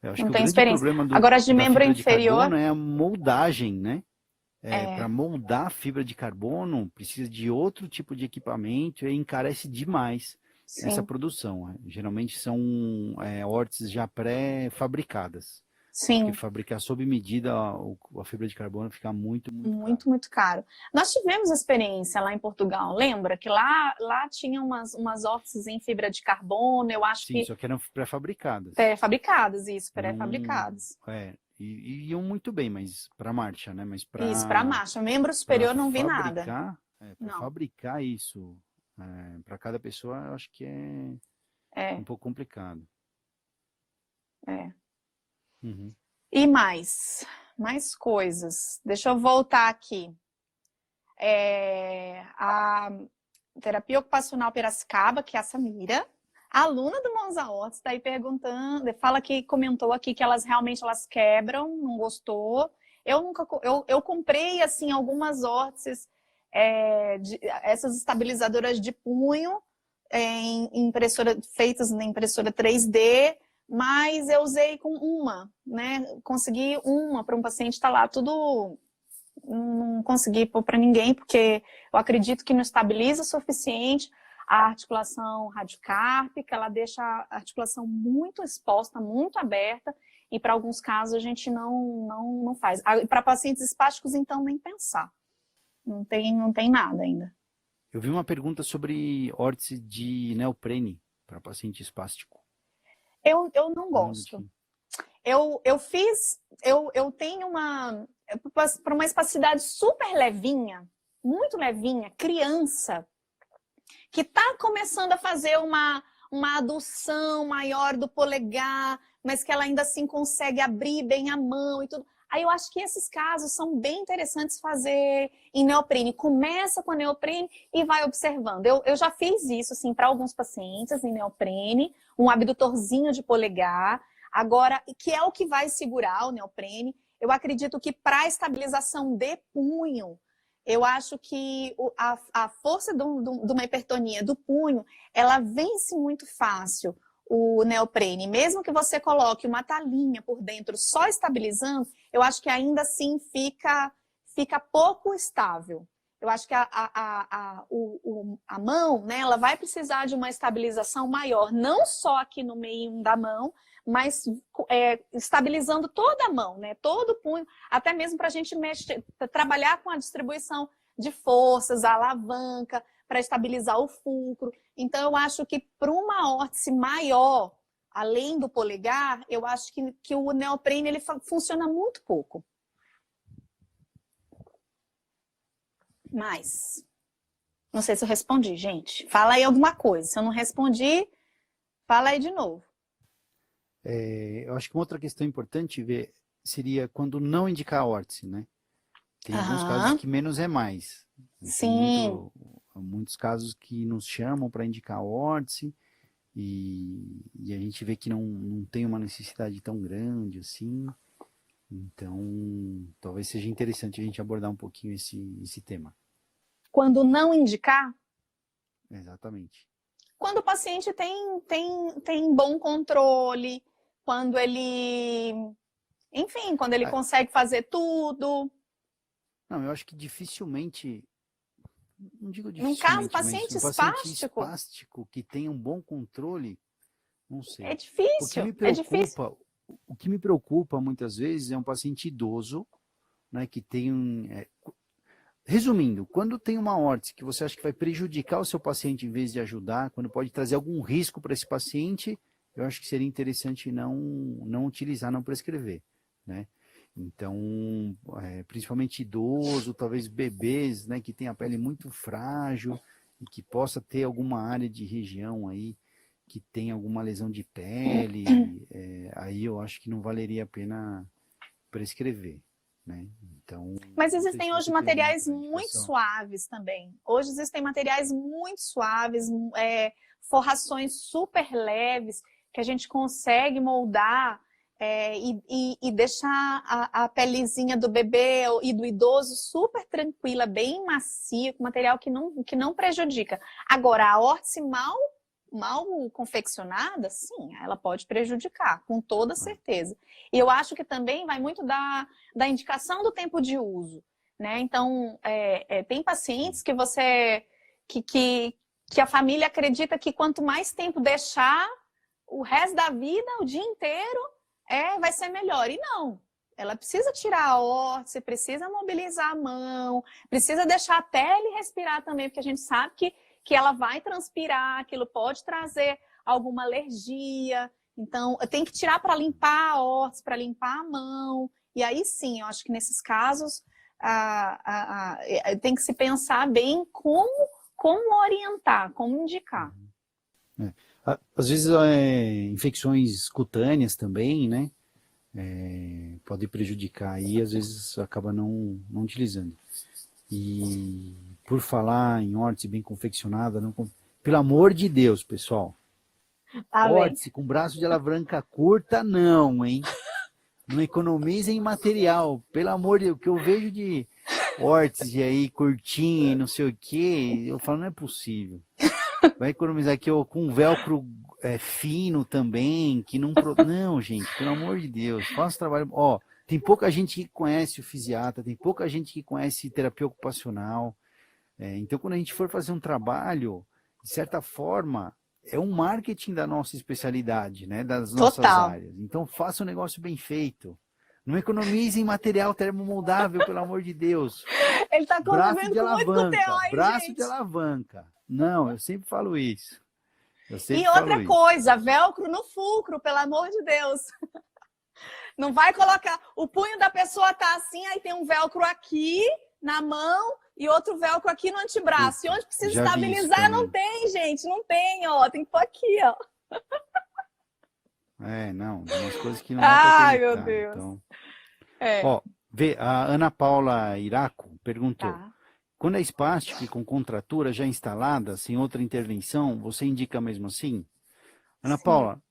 Eu acho que o grande problema Agora, de membro fibra inferior, de carbono é a moldagem, né? Para moldar fibra de carbono, precisa de outro tipo de equipamento e encarece demais essa produção. Geralmente são órteses já pré-fabricadas. Sim. Porque fabricar sob medida a fibra de carbono fica muito caro. Nós tivemos experiência lá em Portugal, lembra? Que lá tinha umas órteses em fibra de carbono, eu acho que... Sim, só que eram pré-fabricadas. Pré-fabricadas. E iam muito bem, mas para marcha, né? Mas isso, para marcha. Membro superior não vi nada. Para fabricar isso para cada pessoa, eu acho que é um pouco complicado. Uhum. E mais coisas. Deixa eu voltar aqui. A terapia ocupacional Piracicaba, que é a Samira, aluna do Mãos à Órtese, está aí perguntando, comentou aqui que elas realmente quebram, não gostou. Eu comprei assim algumas órteses, essas estabilizadoras de punho feitas na impressora 3D, mas eu usei com uma, né? Consegui uma para um paciente, está lá tudo... Não consegui pôr para ninguém, porque eu acredito que não estabiliza o suficiente a articulação radiocárpica, ela deixa a articulação muito exposta, muito aberta, e para alguns casos a gente não faz. Para pacientes espásticos, então, nem pensar. Não tem nada ainda. Eu vi uma pergunta sobre órtese de neoprene para paciente espástico. Eu não gosto. Eu tenho para uma espasticidade super levinha, muito levinha, criança, que está começando a fazer uma adução maior do polegar, mas que ela ainda assim consegue abrir bem a mão e tudo. Aí eu acho que esses casos são bem interessantes fazer em neoprene. Começa com a neoprene e vai observando. Eu já fiz isso assim, para alguns pacientes em neoprene, um abdutorzinho de polegar. Agora, que é o que vai segurar o neoprene, eu acredito que para estabilização de punho, eu acho que a força de uma hipertonia do punho, ela vence muito fácil o neoprene. Mesmo que você coloque uma talinha por dentro só estabilizando, eu acho que ainda assim fica pouco estável. Eu acho que a mão, né, ela vai precisar de uma estabilização maior, não só aqui no meio da mão, mas estabilizando toda a mão, né, todo o punho, até mesmo para a gente trabalhar com a distribuição de forças, a alavanca, para estabilizar o fulcro. Então, eu acho que para uma órtese maior, além do polegar, eu acho que o neoprene ele funciona muito pouco. Mas, não sei se eu respondi, gente. Fala aí alguma coisa. Se eu não respondi, fala aí de novo. Eu acho que uma outra questão importante ver seria quando não indicar a órtese, né? Tem alguns casos Aham, que menos é mais. Tem sim. muitos casos que nos chamam para indicar a órtese e a gente vê que não tem uma necessidade tão grande assim. Então, talvez seja interessante a gente abordar um pouquinho esse tema. Quando não indicar, Exatamente. quando o paciente tem bom controle, quando ele, enfim, quando ele Ah, consegue fazer tudo. não, eu acho que dificilmente, não digo Num caso, dificilmente, mas paciente um paciente espástico, espástico que tenha um bom controle, não é sei. O que difícil, me é difícil. preocupa, o que me preocupa muitas vezes é um paciente idoso, né, que tem resumindo, quando tem uma órtese que você acha que vai prejudicar o seu paciente em vez de ajudar, quando pode trazer algum risco para esse paciente, eu acho que seria interessante não utilizar, não prescrever, né? Então, principalmente idoso, talvez bebês, né, que tem a pele muito frágil e que possa ter alguma área de região aí que tem alguma lesão de pele, aí eu acho que não valeria a pena prescrever, né? Então, Mas não sei se existem hoje você tem alguma materiais outra muito indicação. suaves também. Hoje existem materiais muito suaves, forrações super leves, que a gente consegue moldar e deixar a pelezinha do bebê e do idoso super tranquila, bem macia, com material que não prejudica. Agora, a órtese mal confeccionada, sim, ela pode prejudicar, com toda certeza. E eu acho que também vai muito da indicação do tempo de uso, né? Então, tem Sim. pacientes que que, que, que a família acredita que quanto mais tempo deixar, o resto da vida, o dia inteiro, vai ser melhor. E não. Ela precisa tirar a órtese, precisa mobilizar a mão, precisa deixar a pele respirar também, porque a gente sabe que ela vai transpirar, aquilo pode trazer alguma alergia. Então, tem que tirar para limpar a órtese, para limpar a mão. E aí sim, eu acho que nesses casos tem que se pensar bem como orientar, como indicar. É. Às vezes, infecções cutâneas também, né? Pode prejudicar e às vezes acaba não utilizando. E por falar em órtese bem confeccionada, pelo amor de Deus, pessoal, Além. órtese com braço de alavanca curta, não, hein? Não economizem em material, pelo amor de Deus, o que eu vejo de órtese aí curtinha e não sei o que, eu falo, não é possível. Vai economizar aqui ó, com velcro fino também, que não. Não, gente, pelo amor de Deus, faça trabalho. Ó, tem pouca gente que conhece o fisiatra, tem pouca gente que conhece terapia ocupacional. Então, quando a gente for fazer um trabalho, de certa forma, é um marketing da nossa especialidade, né, das nossas Total. áreas. Então, faça um negócio bem feito. Não economize em material termomoldável, pelo amor de Deus. Ele está Braço convivendo de com muito alavanca, QTO, hein, braço de gente? alavanca. Não, eu sempre falo isso. Eu E sempre outra falo isso. coisa, velcro no fulcro, pelo amor de Deus. Não vai colocar. O punho da pessoa tá assim, aí tem um velcro aqui na mão e outro velcro aqui no antebraço. E Puta, onde precisa já vi isso estabilizar, não também. tem, gente. Não tem, ó. Tem que pôr aqui, ó. Não, umas coisas que não dá para Ai, meu acreditar. Deus. Então, É, ó, a Ana Paula Iraco perguntou: tá. quando é espástico e com contratura já instalada, sem outra intervenção, você indica mesmo assim? Ana Sim. Paula,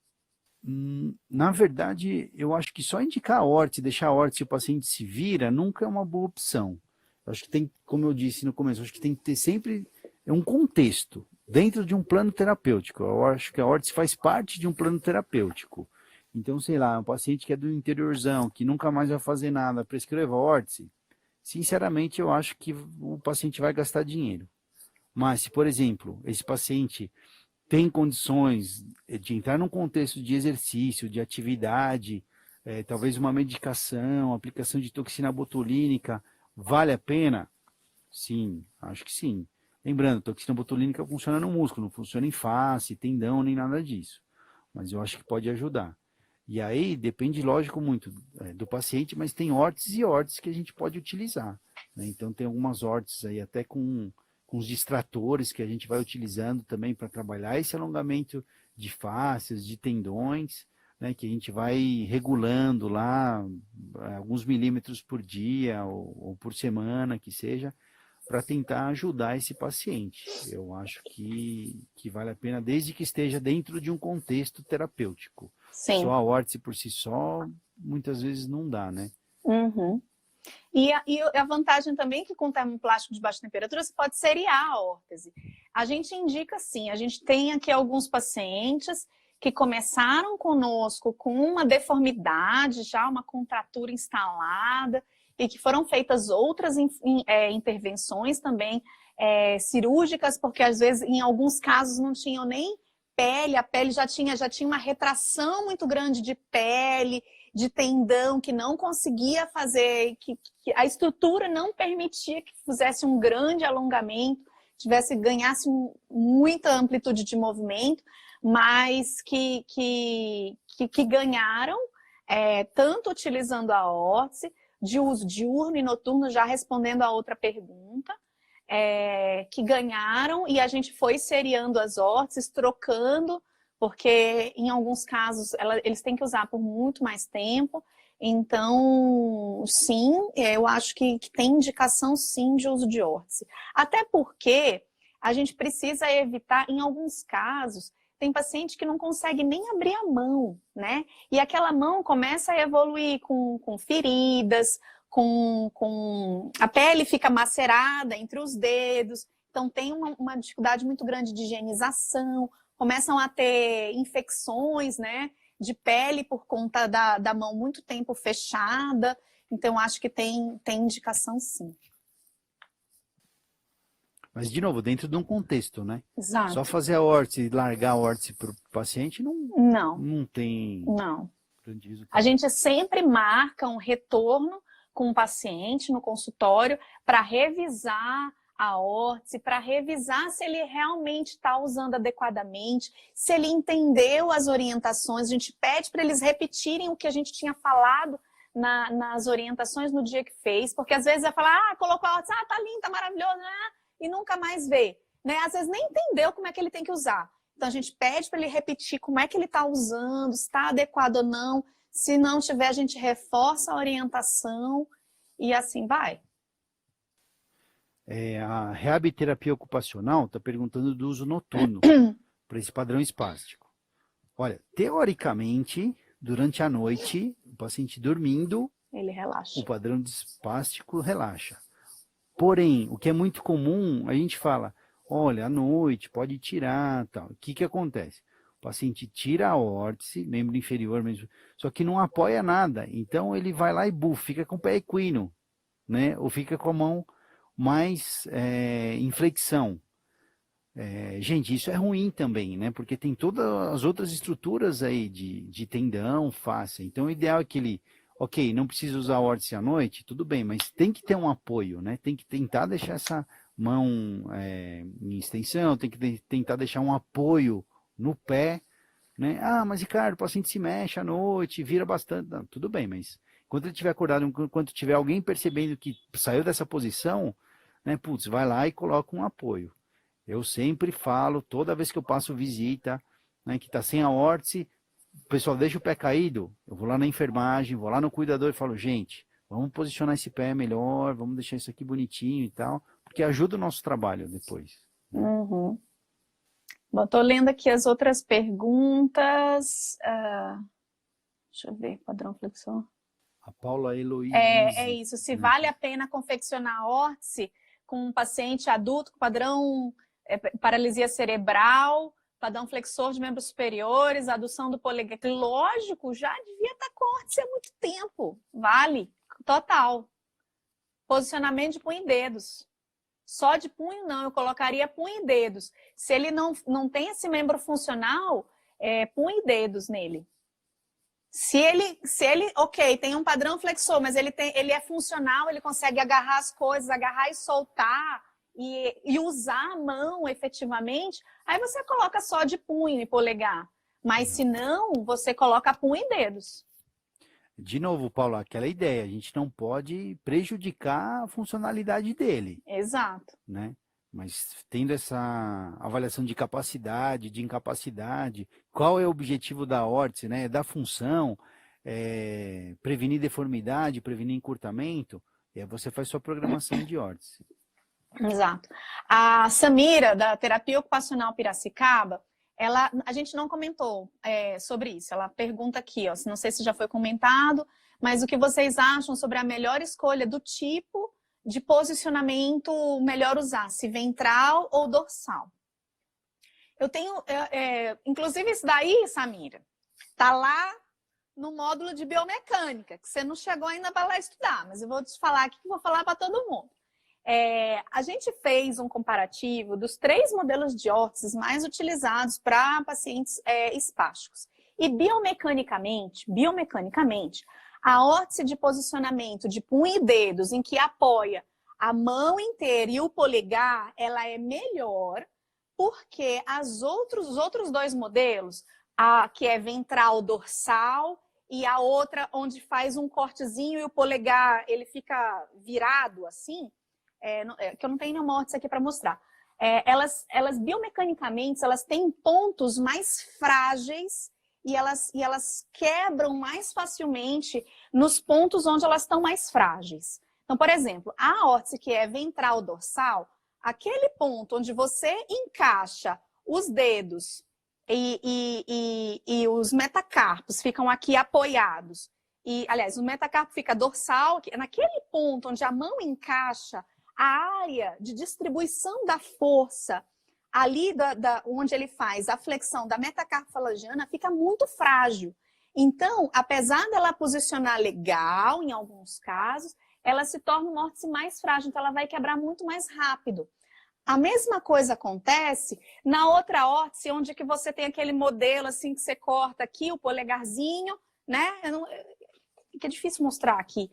na verdade, eu acho que só indicar a órtese, deixar a órtese e o paciente se vira, nunca é uma boa opção. Eu acho que tem, como eu disse no começo, eu acho que tem que ter sempre um contexto dentro de um plano terapêutico. Eu acho que a órtese faz parte de um plano terapêutico. Então, sei lá, um paciente que é do interiorzão, que nunca mais vai fazer nada, prescreva órtese, sinceramente, eu acho que o paciente vai gastar dinheiro. Mas se, por exemplo, esse paciente tem condições de entrar num contexto de exercício, de atividade, talvez uma medicação, aplicação de toxina botulínica, vale a pena? Sim, acho que sim. Lembrando, toxina botulínica funciona no músculo, não funciona em face, tendão, nem nada disso. Mas eu acho que pode ajudar. E aí depende, lógico, muito do paciente, mas tem órteses e órteses que a gente pode utilizar, né? Então tem algumas órteses aí até com os distratores que a gente vai utilizando também para trabalhar esse alongamento de fáscias, de tendões. né, que a gente vai regulando lá alguns milímetros por dia ou por semana, que seja, para tentar ajudar esse paciente. Eu acho que vale a pena, desde que esteja dentro de um contexto terapêutico. Sim. Só a órtese por si só, muitas vezes não dá, né? Uhum. E a vantagem também é que com termoplástico de baixa temperatura você pode seriar a órtese. A gente indica sim, a gente tem aqui alguns pacientes que começaram conosco com uma deformidade, já uma contratura instalada, e que foram feitas outras intervenções também cirúrgicas, porque às vezes em alguns casos não tinham nem pele, a pele já tinha uma retração muito grande de pele, de tendão, que não conseguia fazer, que a estrutura não permitia que fizesse um grande alongamento, ganhasse muita amplitude de movimento, mas que ganharam, tanto utilizando a órtese, de uso diurno e noturno, já respondendo a outra pergunta, que ganharam, e a gente foi seriando as órteses, trocando, porque em alguns casos eles têm que usar por muito mais tempo. Então, sim, eu acho que tem indicação sim de uso de órtese. Até porque a gente precisa evitar, em alguns casos, tem paciente que não consegue nem abrir a mão, né? E aquela mão começa a evoluir com feridas, a pele fica macerada entre os dedos, então tem uma dificuldade muito grande de higienização, começam a ter infecções, né, de pele por conta da mão muito tempo fechada. Então, acho que tem indicação sim. Mas, de novo, dentro de um contexto, né? Exato. Só fazer a órtese e largar a órtese para o paciente não tem grande resultado. A gente sempre marca um retorno com o paciente no consultório para revisar a órtese, para revisar se ele realmente está usando adequadamente, se ele entendeu as orientações. A gente pede para eles repetirem o que a gente tinha falado nas orientações no dia que fez, porque às vezes vai falar, colocou a órtese, tá lindo, tá maravilhoso, né? E nunca mais vê, né? Às vezes nem entendeu como é que ele tem que usar. Então a gente pede para ele repetir como é que ele está usando, se está adequado ou não. Se não tiver, a gente reforça a orientação e assim vai. A reabterapia ocupacional está perguntando do uso noturno para esse padrão espástico. Olha, teoricamente, durante a noite, o paciente dormindo, ele relaxa. O padrão espástico relaxa. Porém, o que é muito comum, a gente fala, olha, à noite pode tirar, tal. O que acontece? O paciente tira a órtese, membro inferior mesmo, só que não apoia nada. Então ele vai lá e fica com o pé equino, né? Ou fica com a mão mais em flexão. Gente, isso é ruim também, né? Porque tem todas as outras estruturas aí de tendão, face. Então o ideal é que ele, ok, não precisa usar a órtese à noite, tudo bem, mas tem que ter um apoio, né? Tem que tentar deixar essa mão em extensão, tem que tentar deixar um apoio no pé, né? Ah, mas Ricardo, o paciente se mexe à noite, vira bastante. Não, tudo bem, mas enquanto ele estiver acordado, enquanto tiver alguém percebendo que saiu dessa posição, né? Putz, vai lá e coloca um apoio. Eu sempre falo, toda vez que eu passo visita, né, que está sem a órtese, o pessoal deixa o pé caído, eu vou lá na enfermagem, vou lá no cuidador e falo, gente, vamos posicionar esse pé melhor, vamos deixar isso aqui bonitinho e tal, porque ajuda o nosso trabalho depois. Uhum. Bom, estou lendo aqui as outras perguntas. Deixa eu ver, padrão flexor. A Paula Heloísa. É isso, se vale a pena confeccionar órtese com um paciente adulto com padrão paralisia cerebral, padrão flexor de membros superiores, adução do polegar. Lógico, já devia estar com órtese há muito tempo. Vale, total. Posicionamento de punho e dedos. Só de punho não, eu colocaria punho e dedos. Se ele não tem esse membro funcional, punho e dedos nele. Se ele, ok, tem um padrão flexor, mas ele é funcional, ele consegue agarrar as coisas, agarrar e soltar e usar a mão efetivamente, aí você coloca só de punho e polegar. Mas se não, você coloca punho e dedos. De novo, Paulo, aquela ideia, a gente não pode prejudicar a funcionalidade dele. Exato. Né? Mas tendo essa avaliação de capacidade, de incapacidade, qual é o objetivo da órtese, né? Da função, prevenir deformidade, prevenir encurtamento, e aí você faz sua programação de órtese. Exato. A Samira, da Terapia Ocupacional Piracicaba, a gente não comentou sobre isso. Ela pergunta aqui, ó, não sei se já foi comentado, mas o que vocês acham sobre a melhor escolha do tipo de posicionamento melhor usar, se ventral ou dorsal? Eu tenho, inclusive isso daí, Samira, tá lá no módulo de biomecânica, que você não chegou ainda para lá estudar, mas eu vou te falar aqui, que vou falar para todo mundo. A gente fez um comparativo dos 3 modelos de órteses mais utilizados para pacientes espásticos. E biomecanicamente, a órtese de posicionamento de punho e dedos, em que apoia a mão inteira e o polegar, ela é melhor, porque os outros 2 modelos, a que é ventral dorsal e a outra onde faz um cortezinho e o polegar ele fica virado assim, que eu não tenho nenhuma órtese aqui para mostrar. Elas biomecanicamente, elas têm pontos mais frágeis e elas quebram mais facilmente nos pontos onde elas estão mais frágeis. Então, por exemplo, a órtese que é ventral dorsal, aquele ponto onde você encaixa os dedos e os metacarpos ficam aqui apoiados, aliás, o metacarpo fica dorsal, naquele ponto onde a mão encaixa, a área de distribuição da força ali onde ele faz a flexão da metacarpofalagiana fica muito frágil. Então, apesar dela posicionar legal em alguns casos, ela se torna uma órtese mais frágil, então ela vai quebrar muito mais rápido. A mesma coisa acontece na outra órtese, onde que você tem aquele modelo assim que você corta aqui, o polegarzinho, né? Que é difícil mostrar aqui.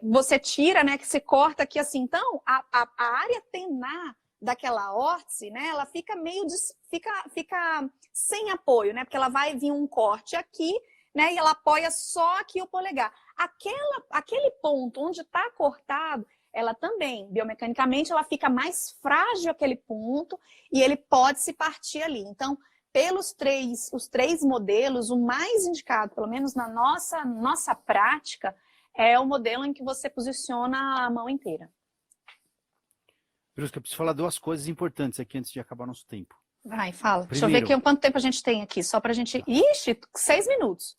Você tira, né? Que você corta aqui assim. Então, a área tenar daquela órtese, né? Ela fica fica sem apoio, né? Porque ela vai vir um corte aqui, né? E ela apoia só aqui o polegar. Aquele ponto onde está cortado, ela também, biomecanicamente, ela fica mais frágil aquele ponto e ele pode se partir ali. Então, os 3 modelos, o mais indicado, pelo menos na nossa prática, é o modelo em que você posiciona a mão inteira. Brusca, eu preciso falar 2 coisas importantes aqui antes de acabar nosso tempo. Vai, fala. Primeiro, deixa eu ver aqui quanto tempo a gente tem aqui, só pra gente... Ixi, 6 minutos.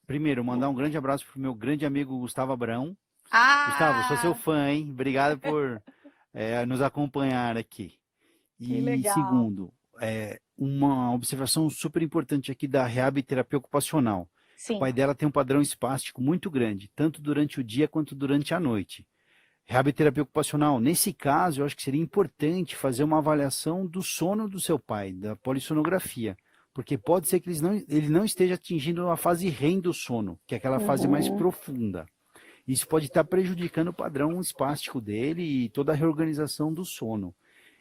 Primeiro, mandar um grande abraço pro meu grande amigo Gustavo Abrão. Gustavo, sou seu fã, hein? Obrigado por nos acompanhar aqui. Que legal. Segundo, uma observação super importante aqui da Rehab Terapia Ocupacional. Sim. O pai dela tem um padrão espástico muito grande, tanto durante o dia quanto durante a noite. Rehab Terapia Ocupacional, nesse caso, eu acho que seria importante fazer uma avaliação do sono do seu pai, da polissonografia, porque pode ser que ele não esteja atingindo a fase REM do sono, que é aquela fase mais profunda. Isso pode estar prejudicando o padrão espástico dele e toda a reorganização do sono.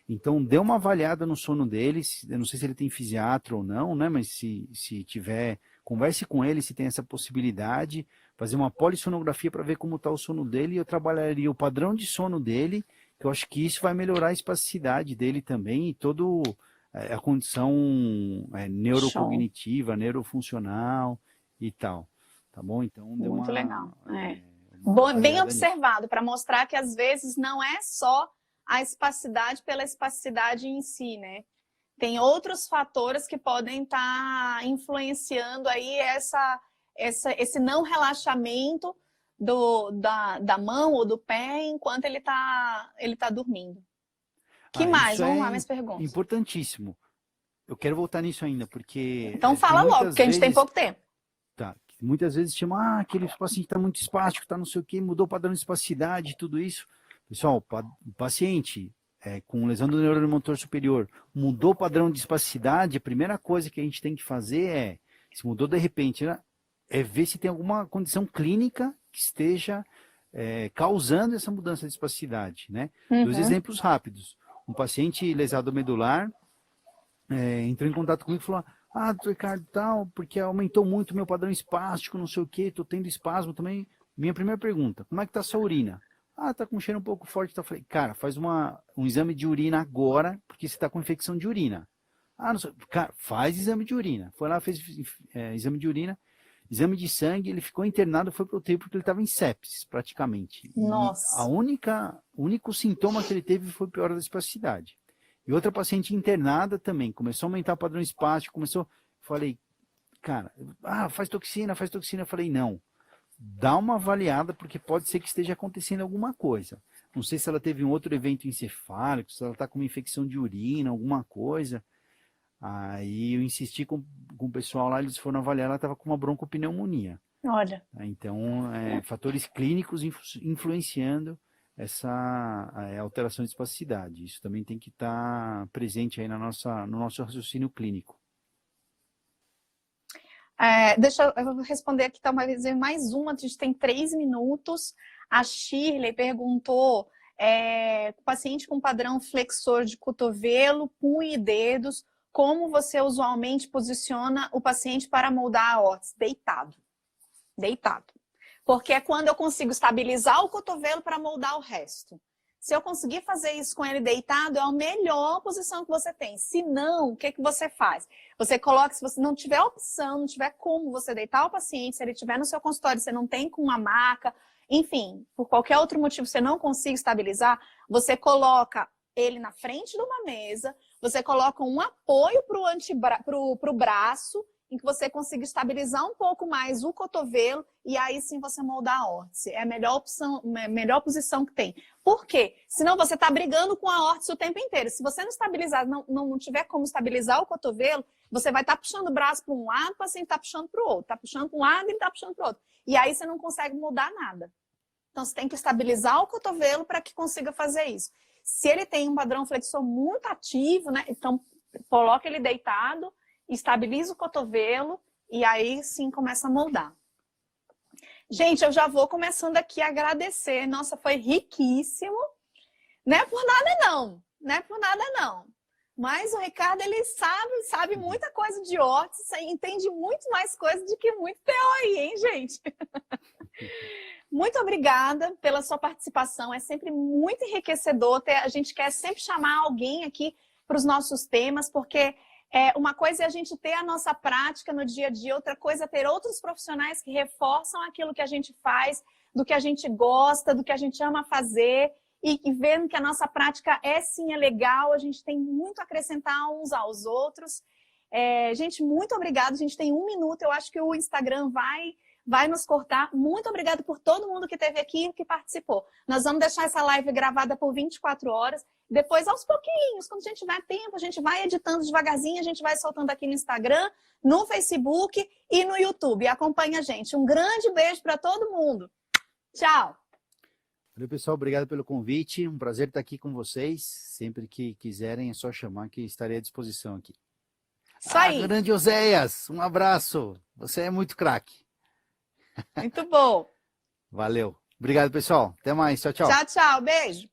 Então, dê uma avaliada no sono dele, eu não sei se ele tem fisiatra ou não, né? Mas se tiver, converse com ele se tem essa possibilidade, fazer uma polissonografia para ver como está o sono dele, e eu trabalharia o padrão de sono dele, que eu acho que isso vai melhorar a espasticidade dele também e toda a condição neurocognitiva, neurofuncional e tal. Tá bom? Então, muito legal. Bem observado, para mostrar que às vezes não é só a espasticidade pela espasticidade em si, né? Tem outros fatores que podem estar influenciando aí esse não relaxamento da mão ou do pé enquanto ele tá dormindo. Que mais? Vamos lá, mais perguntas. Importantíssimo. Eu quero voltar nisso ainda, porque... Então fala logo, porque a gente tem pouco tempo. Tá. Muitas vezes chama, aquele paciente está muito espástico, está não sei o quê, mudou o padrão de espasticidade, tudo isso. Pessoal, o paciente com lesão do neurônio motor superior mudou o padrão de espasticidade, a primeira coisa que a gente tem que fazer se mudou de repente, né, é ver se tem alguma condição clínica que esteja causando essa mudança de espasticidade, né? 2 exemplos rápidos. Um paciente lesado medular entrou em contato comigo e falou: doutor Ricardo, tal, porque aumentou muito o meu padrão espástico, não sei o quê, estou tendo espasmo também. Minha primeira pergunta: como é que está a sua urina? Ah, tá com um cheiro um pouco forte. Então eu falei, cara, faz um exame de urina agora, porque você tá com infecção de urina. Ah, não sei. Cara, faz exame de urina. Foi lá, fez exame de urina, exame de sangue, ele ficou internado, foi pro UTI porque ele estava em sepsis, praticamente. E Nossa. o único sintoma que ele teve foi piora da espasticidade. E outra paciente internada também, começou a aumentar o padrão espástico, falei, cara, faz toxina. Eu falei, não, dá uma avaliada, porque pode ser que esteja acontecendo alguma coisa. Não sei se ela teve um outro evento encefálico, se ela está com uma infecção de urina, alguma coisa. Aí eu insisti com o pessoal lá, eles foram avaliar, ela estava com uma broncopneumonia. Olha. Então, fatores clínicos influenciando essa alteração de espasticidade. Isso também tem que estar presente aí no nosso raciocínio clínico. Eu vou responder aqui talvez mais uma, a gente tem 3 minutos. A Shirley perguntou, paciente com padrão flexor de cotovelo, punho e dedos, como você usualmente posiciona o paciente para moldar a órtese? Deitado. Deitado. Porque é quando eu consigo estabilizar o cotovelo para moldar o resto. Se eu conseguir fazer isso com ele deitado, é a melhor posição que você tem. Se não, o que você faz? Você coloca, se você não tiver opção, não tiver como você deitar o paciente, se ele estiver no seu consultório, você não tem com uma maca, enfim, por qualquer outro motivo você não consiga estabilizar, você coloca ele na frente de uma mesa, você coloca um apoio para o braço, em que você consiga estabilizar um pouco mais o cotovelo e aí sim você moldar a órtese. É a melhor opção, a melhor posição que tem. Por quê? Senão você está brigando com a órtese o tempo inteiro. Se você não estabilizar, não tiver como estabilizar o cotovelo, você vai estar puxando o braço para um lado, o paciente está puxando para o outro. Está puxando para um lado e ele está puxando para o outro. E aí você não consegue moldar nada. Então você tem que estabilizar o cotovelo para que consiga fazer isso. Se ele tem um padrão flexor muito ativo, né? Então coloca ele deitado, estabiliza o cotovelo e aí sim começa a moldar. Gente, eu já vou começando aqui a agradecer. Nossa, foi riquíssimo. Não é por nada não, não é por nada não. Mas o Ricardo, ele sabe muita coisa de órtese, entende muito mais coisa do que muito TO, hein, gente? Muito obrigada pela sua participação, é sempre muito enriquecedor. A gente quer sempre chamar alguém aqui para os nossos temas, porque uma coisa é a gente ter a nossa prática no dia a dia, outra coisa é ter outros profissionais que reforçam aquilo que a gente faz, do que a gente gosta, do que a gente ama fazer, e vendo que a nossa prática é legal, a gente tem muito a acrescentar uns aos outros. Gente, muito obrigada, a gente tem 1 minuto, eu acho que o Instagram vai nos cortar. Muito obrigada por todo mundo que esteve aqui e que participou. Nós vamos deixar essa live gravada por 24 horas. Depois, aos pouquinhos, quando a gente tiver tempo, a gente vai editando devagarzinho, a gente vai soltando aqui no Instagram, no Facebook e no YouTube. Acompanha a gente. Um grande beijo para todo mundo. Tchau! Valeu, pessoal. Obrigado pelo convite. Um prazer estar aqui com vocês. Sempre que quiserem, é só chamar que estarei à disposição aqui. Isso aí. Grande Oséias, um abraço. Você é muito craque. Muito bom. Valeu. Obrigado, pessoal. Até mais. Tchau, tchau. Tchau, tchau. Beijo.